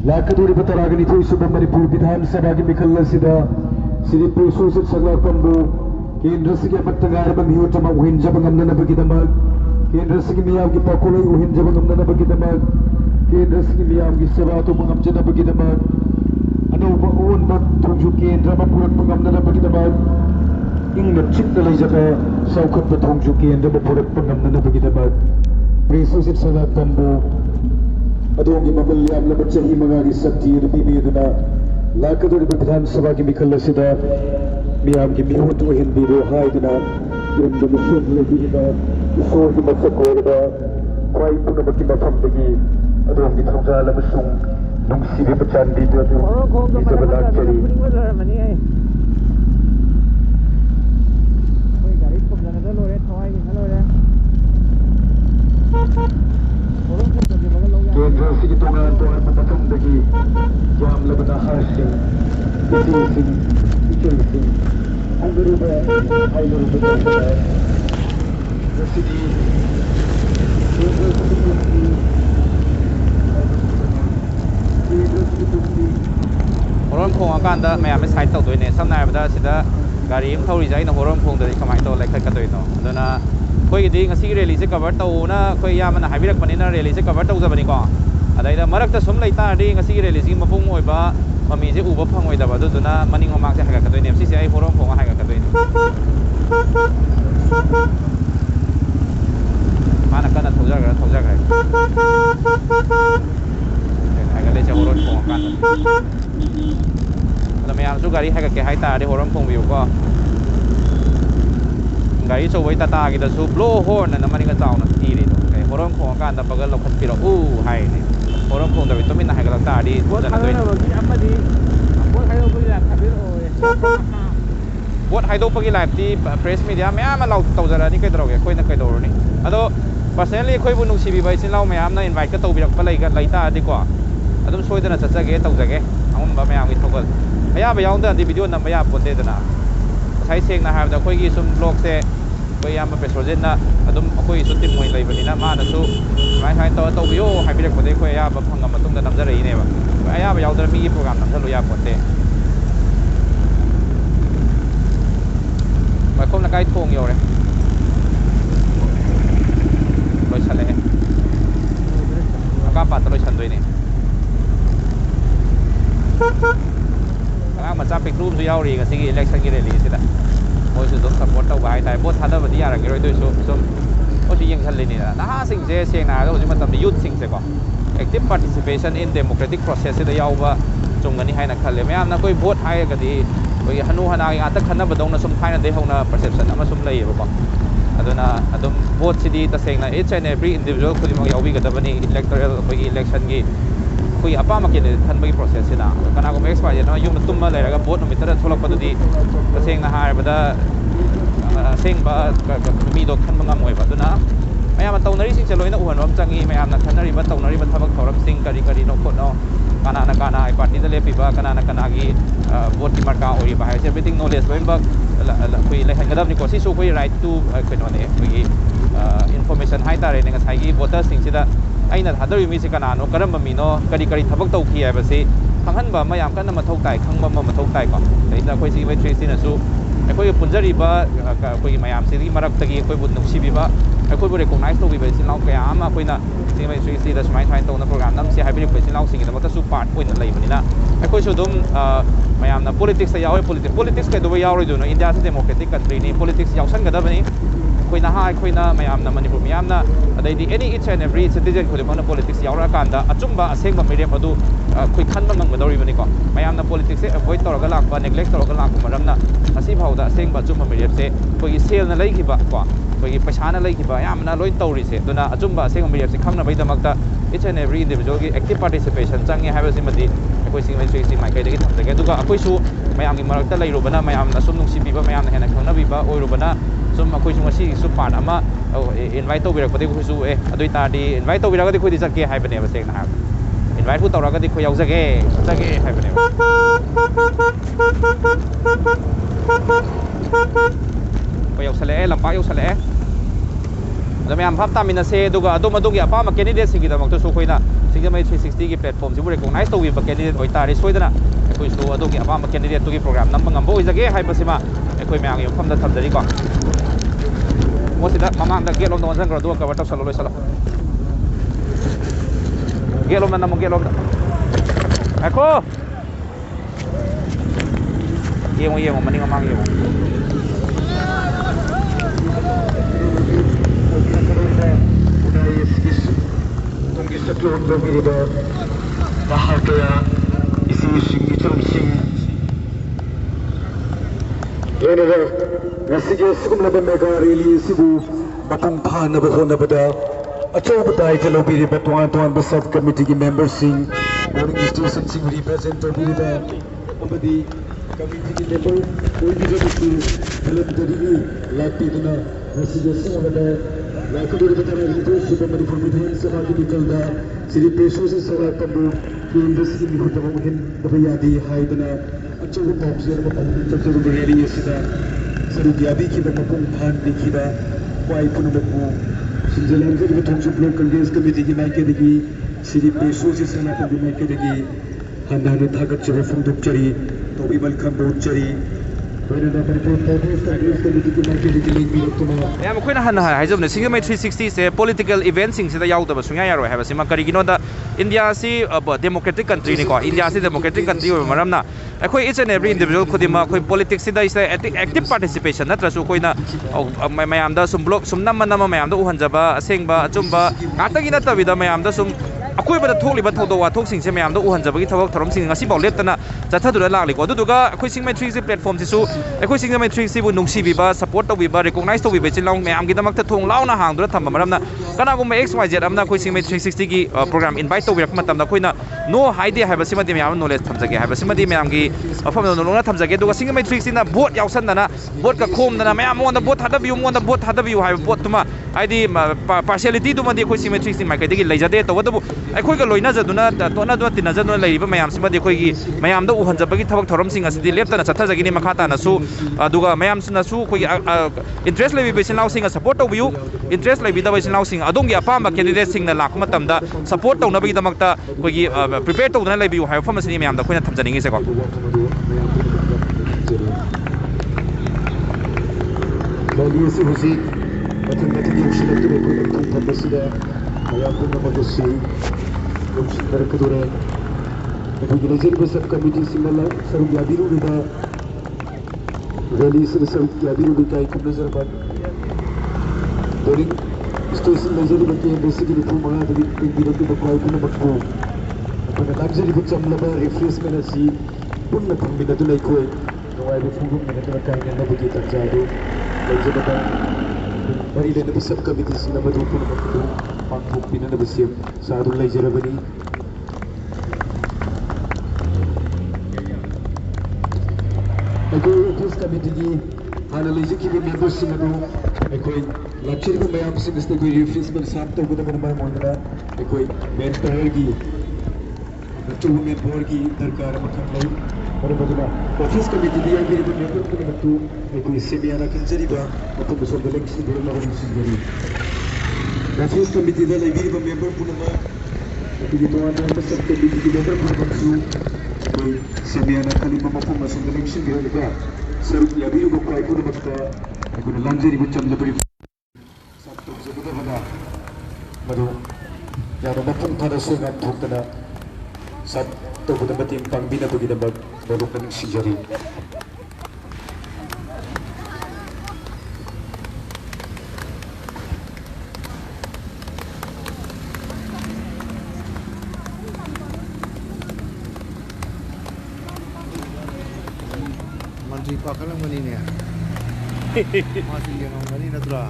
E: Lakaduri Bataragani Suba Manipur Vidhan Sabha Mikal Sida Siri Preshyojit Sanglakpam Kendra Sigi Patangar Bamihutama Winjabangam Nabagidamag Kendra Sigi Miyamgi Pakula Winjabangam Nabagidamag Kendra Sigi Miyamgi Sabato Mangam Janabagidamag Anova Own Bat Thongju Kendra Mapurat Mangam Nabagidamag Ingna Chitna Lajaka Saukat Thongju Kendra Mapurat Mangam Nabagidamag Preshyojit Sanglakpam Adongi mamal yamla chahi mangagi sakti ribiduna lakaduri Vidhan Sabha ki mikal sida miyam ki mihut uhin bido haiduna yumdu mushud lebida usur ki matsakorda kwai punama ki mapham dagi adongi thongja amasung nungsi bi pachan bido adu isabala chari Kendra Sigi Tongan Matam Dagi Jam Labana Hashing Sing Sing Angruba Ailuruba Sigi Kendra Sigi
C: Horon Khong akanda mayam side tawdoine samna habada sida gari am thori jai na horon khong da kamai to like katoino aduna koi di ngasi rally se cover tawna koi yamana habirak panina rally se cover tawjabani ko adaida marakta sum leita di ngasi rally si mapung oiba mami je uba phangoi da baduna maning mamang se haga katoine mc se ai horon khong haga katoine mana kana thawjaga haga le se horon khong kan là mày số gari hay cái hai ta đi hồ rong phong view co gari số với ta cái đó số blow horn là mình cái tàu nó đi đi cái hồ rong phong cái đó bây giờ lộc khát phi rồi hay này hồ rong phong David mình hay cái ta đi bớt hai đôi bagi live đi press media mấy mà lâu tàu giờ này cái đầu cái khơi nó cái đầu này ado personally khơi buồn nung xì bị vậy xin lâu mấy am nó invite cái tàu bị đặc lấy cái lấy ta đi qua adum soi đó là chắc cái tàu giờ cái ông bà mấy am cái thâu Maya bayang dan di video na maya ponte dana sai seng na ha da khoi gi sum blog se koi yam Preshyojit na adum khoi su tim moi lai bani na ma na su mai hai to bio hai bi ko de khoi ya ba phangam matung da nam ja rei ne ba aya bayang da mi program nam thalu ya ponte ba khom na kai thong yo re loi chale ka pa to loi chan doi ne mà cha pick room rồi cái gì election cái rally thế đó, mỗi sự support tàu bài tại bốt thắt đó bây giờ là cái rồi tôi số có chỉ những thằng lên này là ha sinh sẽ xem nào đó chúng ta tầm youth sinh sẽ có active participation in democratic process thế đó và trong cái này hay là khẩn lấy mấy anh nó coi vote hay cái gì bởi hanu hana cái tất khăn nó bắt đầu nó xung khai nó để không nó perception nó xung lấy vậy aduna adum vote sidi tasengna each and every individual khudimang yawi gadabani electoral khoi election gi khoi apama ke than bagi process sina kana ko expire na yum tumma leraga vote no mitara tholak padudi tasengna haibada sengba mi do khan mangam oi baduna mayam tawnari sing cheloi na uhan ram changi mayam na thanari ba tawnari ba thabak thoram sing kari kari no khotno kana ai party da lepi ba kana gi vote ki marka oi ba hai everything knowledge loin ba khoi election gadab ni ko si su khoi right to keno ne khoi information hai tare ne ngai gi voters sing sida aina hadari mi se kana no karam mi no kari thabak tau khi ai ba se khanghan ba mayam kana mathau tai khangba ma mathau tai ko leina khoi si mai 3 sin su khoi punjari ba khoi mayam se gi marak tagi khoi bu nungsi bi ba khoi bu recognize to bi ba sin lau kaya ama khoi na si mai 3 si da smai thain to na program nam si hybrid khoi sin lau sing da ma ta su part point na lai bani na khoi su dum mayam na politics sa yaw politics ka do yaw ro do no India se democratic country ni politics yaw san ga da bani khoi na ha khoi na mayam na manipur mayam na adai di any each and every citizen khoi ma na politics yaw ra kan da achumba aseng ba mirem adu khoi khan ba ngam dori bani ko mayam na politics se avoid to ga lak ba neglect to ga lak ko maram na asi phau da aseng ba achumba mirem se khoi sel na lai ki ba ko khoi paisa na lai ki ba yam na loi tori se duna achumba aseng mirem se khang na bai da mak da each and every individual ki active participation changi ha ba si madi khoi sing mai sing mai kai da ki tham da duga khoi su mayam ki marak ta lai ro bana mayam na sum nung si bi ba mayam na hena khang na bi ba oi ro bana sum khoi su ngasi su part ama invite to birak pade khoi su adoi ta di invite to birak di khoi di sak ke hai bane ba seng na ha invite pu tawra ga di khoi yaw jage hai bane khoi yaw sale lampa yaw sale da mayam phap tamina se duga adom adogi apa ma candidate singi da mak to su khoi na singa mai 360 ki platform ji bu recognize to wi ba candidate oi ta ri soi dana khoi su adogi apa ma candidate to ki program nam ngam bo jage hai basima khoi mayam yom pham da tham dari ko mo sida mamang da get lom don sang do ka wata salo loi sala get lom na mo get lom da ako yemo mani mamang yemo
E: Ngasi December mega rally sibu mapung phana ba hona bada achouba dai te lobi ri batwan sub committee ki members sing polling station sing represent to bi da obadi committee ki member koi bi jo tu help dari ni lati dina ngasi December da lati dori bata ri to super mari formidhan sabha ki nikalda sri Preshyojit Sanglakpam ki industry ki hota hin da yadi haidana achouba box yer ba achouba rally asida Sarugyabi ki mapung phan dikhiba kwai punumapu sinjalanjari Thongju Block Congress Committee ki maikadagi Sri Preshyojit Sanglakpam ki maikadagi handana thagat chara phungdukchari tobi welcome chari
C: yam khoi na han hai jom ne singa mai 360 se political events sing se da yaw da ba sunya yaro ha ba sima kari gino da India si democratic country ni ko India si democratic country o maram na khoi each and every individual khudima khoi politics si da is active participation na trasu khoi na mayam da sum block sum nam mayam da uhan jaba asengba achumba ngatagi na tabi da mayam da sum akoi ba thokli ba thodo wa thok sing se mayam da uhan jaba gi thawak thorom sing ngasi baw let na chatha du la li ko du ga khoi sing mai 360 platform si su khoi sing mai 360 bu nungsi bi ba support to bi ba recognize to bi be chin long mayam gi damak ta thong law na hang du thamba maram na kana gum xyz amna khoi sing mai 360 gi program invite to bi rak matam da khoi na no haide ha ba sima di mayam knowledge thamjage ha ba sima di mayam gi afam no no na thamjage du ga sing mai 360 na vote yausan na vote ka khom na mayam mo na vote hada bi mo na vote hada bi ha vote tuma aidi partiality du ma di khoi sing mai 360 mai ka di lai jade to wa du khoi ga loina jaduna to na do tin jaduna lai ba mayam sima di khoi gi mayam da uhan jabagi thawak thorom sing asidi lepta na chatha jagi ni makhata na su aduga mayam suna su khoi interest lai bi sin law sing support to biu interest lai bi da sin law sing adong gi apa ma candidate sing na lak matam da support to na bi da makta khoi gi prepare to na lai biu ha pham sini mayam da khoi na thamjani ngi se ko
E: Lagi si husi matematik yang sudah tu aku nak tambah sudah ayam pun nama dosi dari kedua Ibu Gilazir besar committee simala Sarugyabi ru da rally sir Sarugyabi ru kai kum nazar ban dari station nazar baki basically pu manga dari biro tu bakwai pun bakko pada luxury bu chamla refreshment asi pun na thambina tu lai koi kawai bu fungum na kai na bagi tak jadu lai jada mari lena sub committee sina madu puna madu pangthok pina na basiem sadu laijarabani Agora this committee gi analyze ki members sina do ekoi lecture ko mayam sing este koi refreshment sap to ko na mai mondra ekoi mentor gi to member gi darkar matham lai और बदला ऑफिस कमिटी दिया गया है मेंबर को मत कोई सेमियाना कंजरीबा मतलब बसो इलेक्शन बिल ला इलेक्शन गरी ऑफिस कमिटी दा लगी बा मेंबर पुनमा कि तो आने में सब कमिटी के मेंबर पुनमा कोई सेमियाना खाली मफम बसो इलेक्शन गरी का सर याबी को कोई को मत को लंजरी को चंद बड़ी सब तो जब बना मदो यार मफम था सो ना ठोकना सब तो बुदा मत पंगबीना बगी दा baru kan sijari
G: Mantri pakalang mani ni ya. Masih yang mani nadra.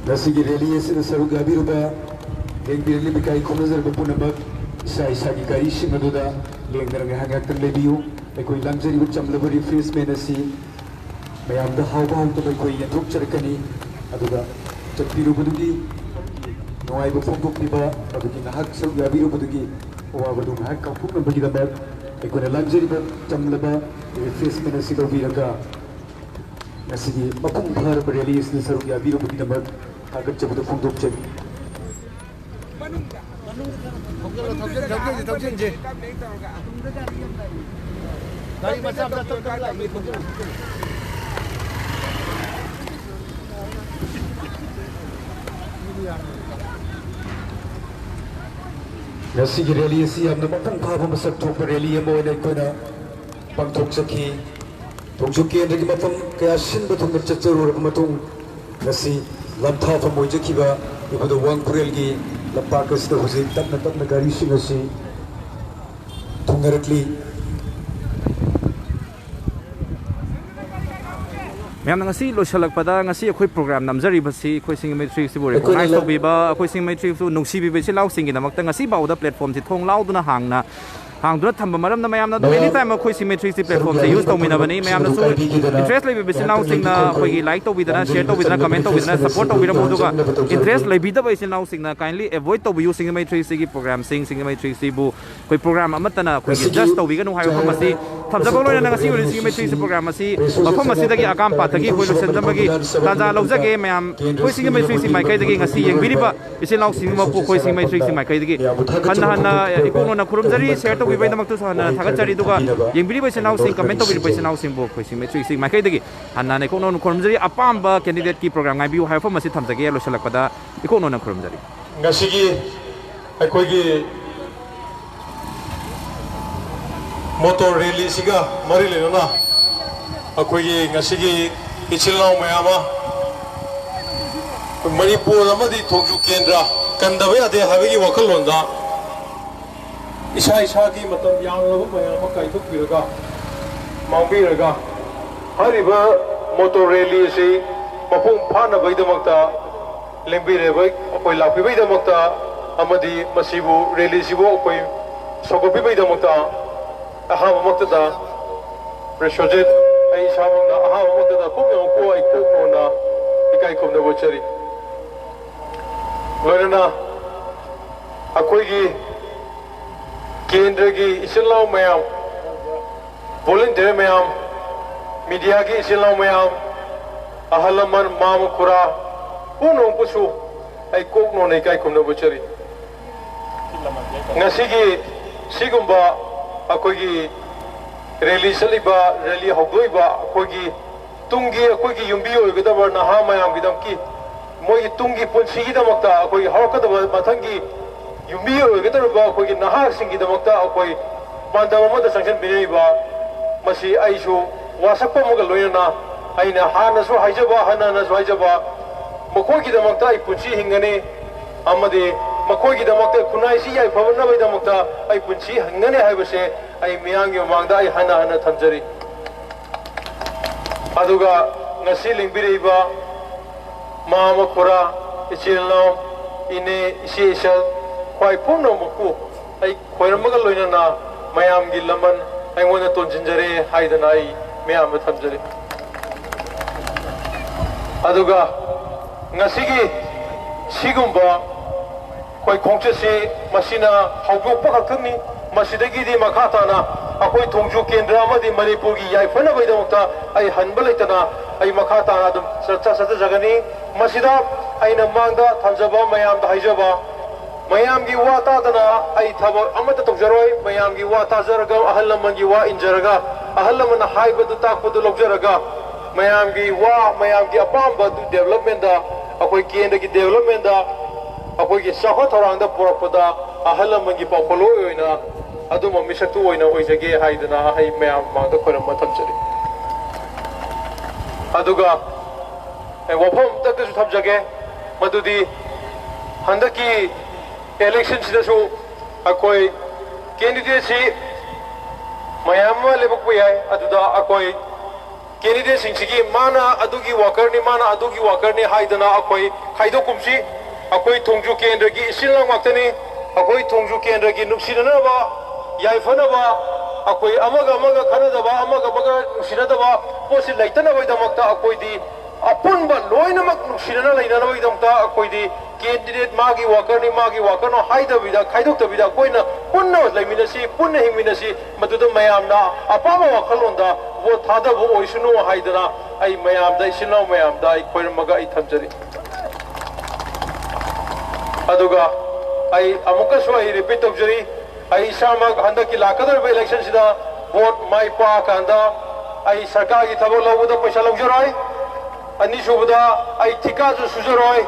G: Ngasi rally sina sarug yadraba lengbirli bikai khonazar bapunabak sai sagi gari simaduda lengdarang hangak tan lebiu ekoi langjari bu chamlaba refreshment asi mayam da hau hau to ekoi yathok charkani aduga chakpiru budugi noai bu phok piba adugi nahak sarug yabiru budugi owa budu hak ka phuk bagi da ekoi langjari bu chamlaba refreshment asi do biraga ngasi mapung bhar rally sina sarug yabiru budugi da agar cepat fungdok cek. Thongju je. Dari macam datang lagi Thongju. Ngasi rally si am nama pung pha masak thok rally am oi nai kona pang thok sakhi. Thongju Kendra ki mapham kaya sinba thongna chachagadouri matung ngasi Lamtha from Oijakiba, you put the one Kurelgi, the Parkers, the Hosea, Tatna Gari Singasi, Tungaratli.
C: Mayam ngasi losalak pada ngasi akoi program namjari basi akoi singmetri sibu recognize to biba akoi singmetri su nungsi biba si lau singi namak ngasi bauda platform si thong lau duna hangna hangduna thamba maram na mayam na many time akoi symmetry si platform se use to mina bani mayam na su interest lai biba si lau sing na akoi gi like to bidana share to bidana comment to bidana support to bidana moduga interest lai bida bai si lau sing na kindly avoid to use symmetry si gi program symmetry si bu koi program amatana akoi gi just to biganu hayo phamasi thamjabang loina ngasi uri symmetry si program asi mapham asi dagi akam patagi koi losen jambagi tanja laujage mayam koi symmetry si maikai dagi ngasi yengbiriba isi lau sing ma pu koi symmetry si maikai dagi hanna ikono na khurumjari share to bibai damak tu sana thagachari duga yengbiriba si lau sing comment to bibai si lau sing bu koi symmetry si maikai dagi hanna ne ikono khurumjari apamba candidate ki program ngai biu hayo phamasi thamjage losalakpada ikono na khurumjari
D: ngasi gi akoi gi motor rally siga mari le na akoi gi ngasi gi ichilnau mayama Manipur amadi Thongju Kendra kandaba yade habigi wakalonda isa gi matam yanglaba mayama kaithok biraga mangbiraga hariba motor rally si mapung phana baidamakta lengbire bai akoi lakpi baidamakta amadi masibu rally sibo akoi sogopi baidamakta ahama makta Preshyojit ai samang ahama makta kumyong ko ai kokona ikai kumna bochari loinana akoigi Kendragi isinlaw mayam volunteer mayam media gi isinlaw mayam ahalaman mam kura punong pusu ai kokno nei kai kumna bochari ngasi sigumba akogi rally saliba rally hogdoiba akogi tungi akogi yumbi oigdaba naha mayam gidamki moi tungi punsi gidamakta akogi hawkadaba mathangi yumbi oigdaba akogi naha singi damakta akoi pandama mada sanction binaiba masi aishu wasakpa muga loinana aina hana so haijaba hana so haijaba makogi damakta ai punsi hingani amade makogi damakta kunai si ai phawana bai damakta ai punsi hingani haibase ai miyangi mangda ai hana thamjari aduga ngasi lingbiriba mama khura ichilno ine isesal khwai pumno muku ai khoiramaga loinana mayamgi laman ai ngona tonjinjare haidana ai miyam thamjari aduga ngasigi sigumba koi khongchasi masina hawgokpa khakthani masidagi di makhatana akoi Thongju Kendra amadi Manipurgi yaifana baidamukta ai hanba leitana ai makhatana adum sata jagani masida aina mangda thamjaba mayamda haijaba mayamgi wa tadana ai thaba amata tawjaroi mayamgi wa tajaraga ahallamangi wa injaraga ahallamana haibadu takpadu logjaraga mayamgi apamba du development da akoi Kendragi development da akoi gi sakha thorangda porapada ahallamangi pakolo oina aduma misaktu oina oijage haidana hai mayam mangda khoram thamjari aduga wafam takdasu thamjage madudi handaki election sidasu akoi candidate si mayam lebakpu yai aduda akoi candidate singigi mana adugi worker ni haidana akoi khaido kumsi akoi Thongju Kendragi isilang maktani akoi Thongju Kendragi nuksinanaba yaifanaba akoi amaga khanadaba amaga nuksinadaba posi laitana baidamakta akoi di apunba loinamak nuksinana lainana baidamakta akoi di candidate magi worker no haidabida khaidoktabida koina punna laiminasi punna hingminasi maduda mayamna apama wakhalonda vote thadaba oisunu haidana ai mayamda isinaw mayamda ai khoirmaga ai thamjari aduga ai amukasu ai repeat tawjari ai samag handaki lakadar election sida vote mai pa kanda ai sarkar gi thabo lawuda paisa lawjaroi ani subada ai thika ju sujaroi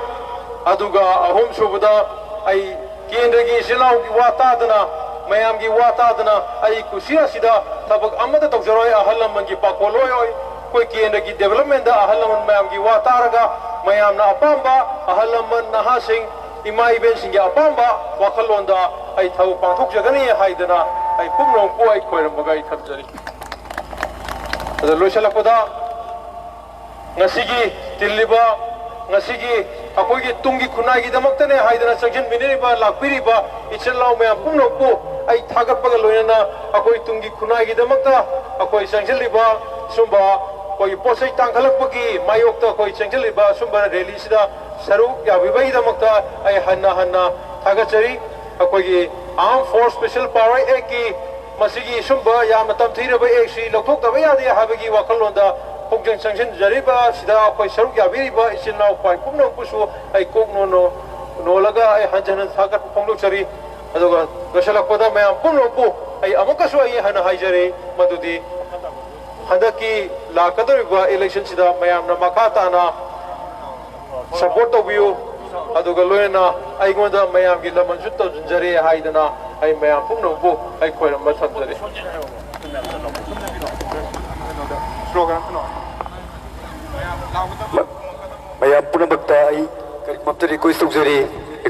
D: aduga ahum subada ai Kendragi silaw gi watadana mayam gi watadana ai kusia sida thabak amada tawjaroi ahallam gi pakoloi oi koi Kendragi development da ahallam mayam gi wataraga mayamna apamba ahallam nahasing ima iben singa apamba wakhalonda ai thau pangthok jagani haidana ai pumrong pu ai khoiramaga ai thamjari ada loisalakoda ngasigi tilliba ngasigi akoigi tungi khunai gi damaktane haidana sanction biniriba lakpiriba ichelaw mayam pumrong pu ai thagatpaga loinana akoi tungi khunai gi damakta akoi sanction liba sumba koi posai tangkhalakpagi mayokta koi sanction liba sumba rally sida saruk yabibai damakta ai hanna thagachari akoigi armed force special power eki masigi sumba yamna tamthiraba eksi lokthokta yadi habagi wakhalonda khongjang sanction jariba sida akoi saruk yabiriba isinnaw pai pumnong pusu ai koknono nolaga ai hanjana thagat phonglochari aduga gasalakpada mayam pumnong pu ai amakasu ai hana haijari madudi handaki lakadariba election sida mayamna makhatana support of you aduga loina ai gonda mayam gi laman jutto junjare haidana ai mayam pumno bu ai khoiram ma thamjare slogan mayam punabakta ai maptari koi sujare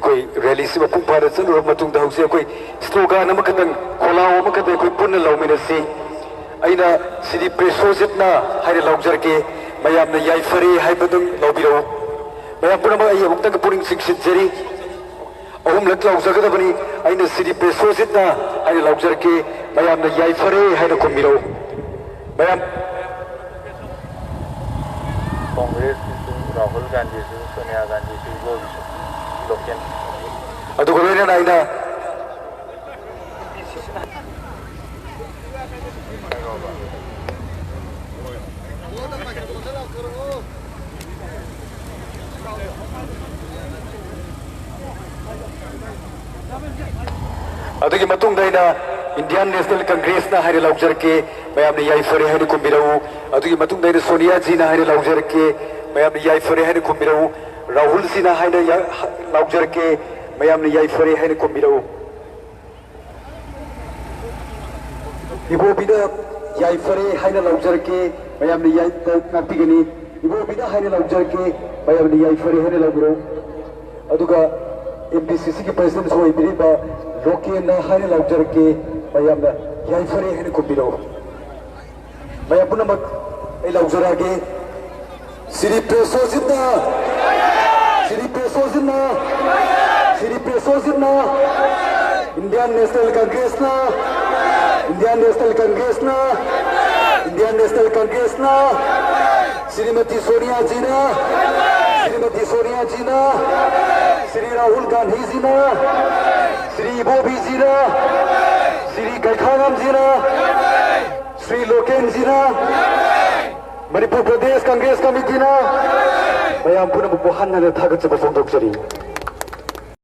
D: koi rally si mapung bharat sanur matung da hause koi slogan amakatang kholaw amakate koi punna lawminasi aina sidi Preshyojit na haire lawjarke mayam na yaifare haibadung lawbiro mayam punama ai amukta puring siksitjari ahum laklaw jagadabani aina sidi Preshyojit na haire lawjarke mayam na yaifare haina khumiro mayam
H: Congress Rahul Gandhi Sonia Gandhi Loken
D: aduga loina aina
I: Come and get
E: अदुगी मतुंग दैना इंडियन नेशनल कांग्रेस ना हारे लाउजर के मैम ने याई फरे हारे कुंबिराऊ अदुगी मतुंग दैना सोनिया जी ना हारे लाउजर के मैम ने याई फरे हारे कुंबिराऊ राहुल जी ना हारे लाउजर के मैम ने याई फरे हारे कुंबिराऊ इबो बिना याई फरे हारे लाउजर के मैम ने याई नापिगनी इबो बिना हारे लाउजर के मैम ने याई फरे हारे लाउगरो अदुगा एमपीसीसी के प्रेसिडेंट सोई बिरिबा लोके ना हारे लाउजर के मैम ने याई फरे हारे कुंबिराऊ मैं अपना मत ए लाउजर आगे श्री प्रेसोजित ना श्री प्रेसोजित ना श्री प्रेसोजित ना इंडियन नेशनल कांग्रेस ना इंडियन नेशनल कांग्रेस ना इंडियन नेशनल कांग्रेस ना श्रीमती सोनिया जी ना श्रीमती सोनिया जी ना श्री राहुल गांधी जी ना श्री बोबी जी ना श्री गैखाराम जी ना श्री लोकेन जी ना मणिपुर प्रदेश कांग्रेस कमिटी ना मैं पुनः बुहान थागत फोंदोक्चरी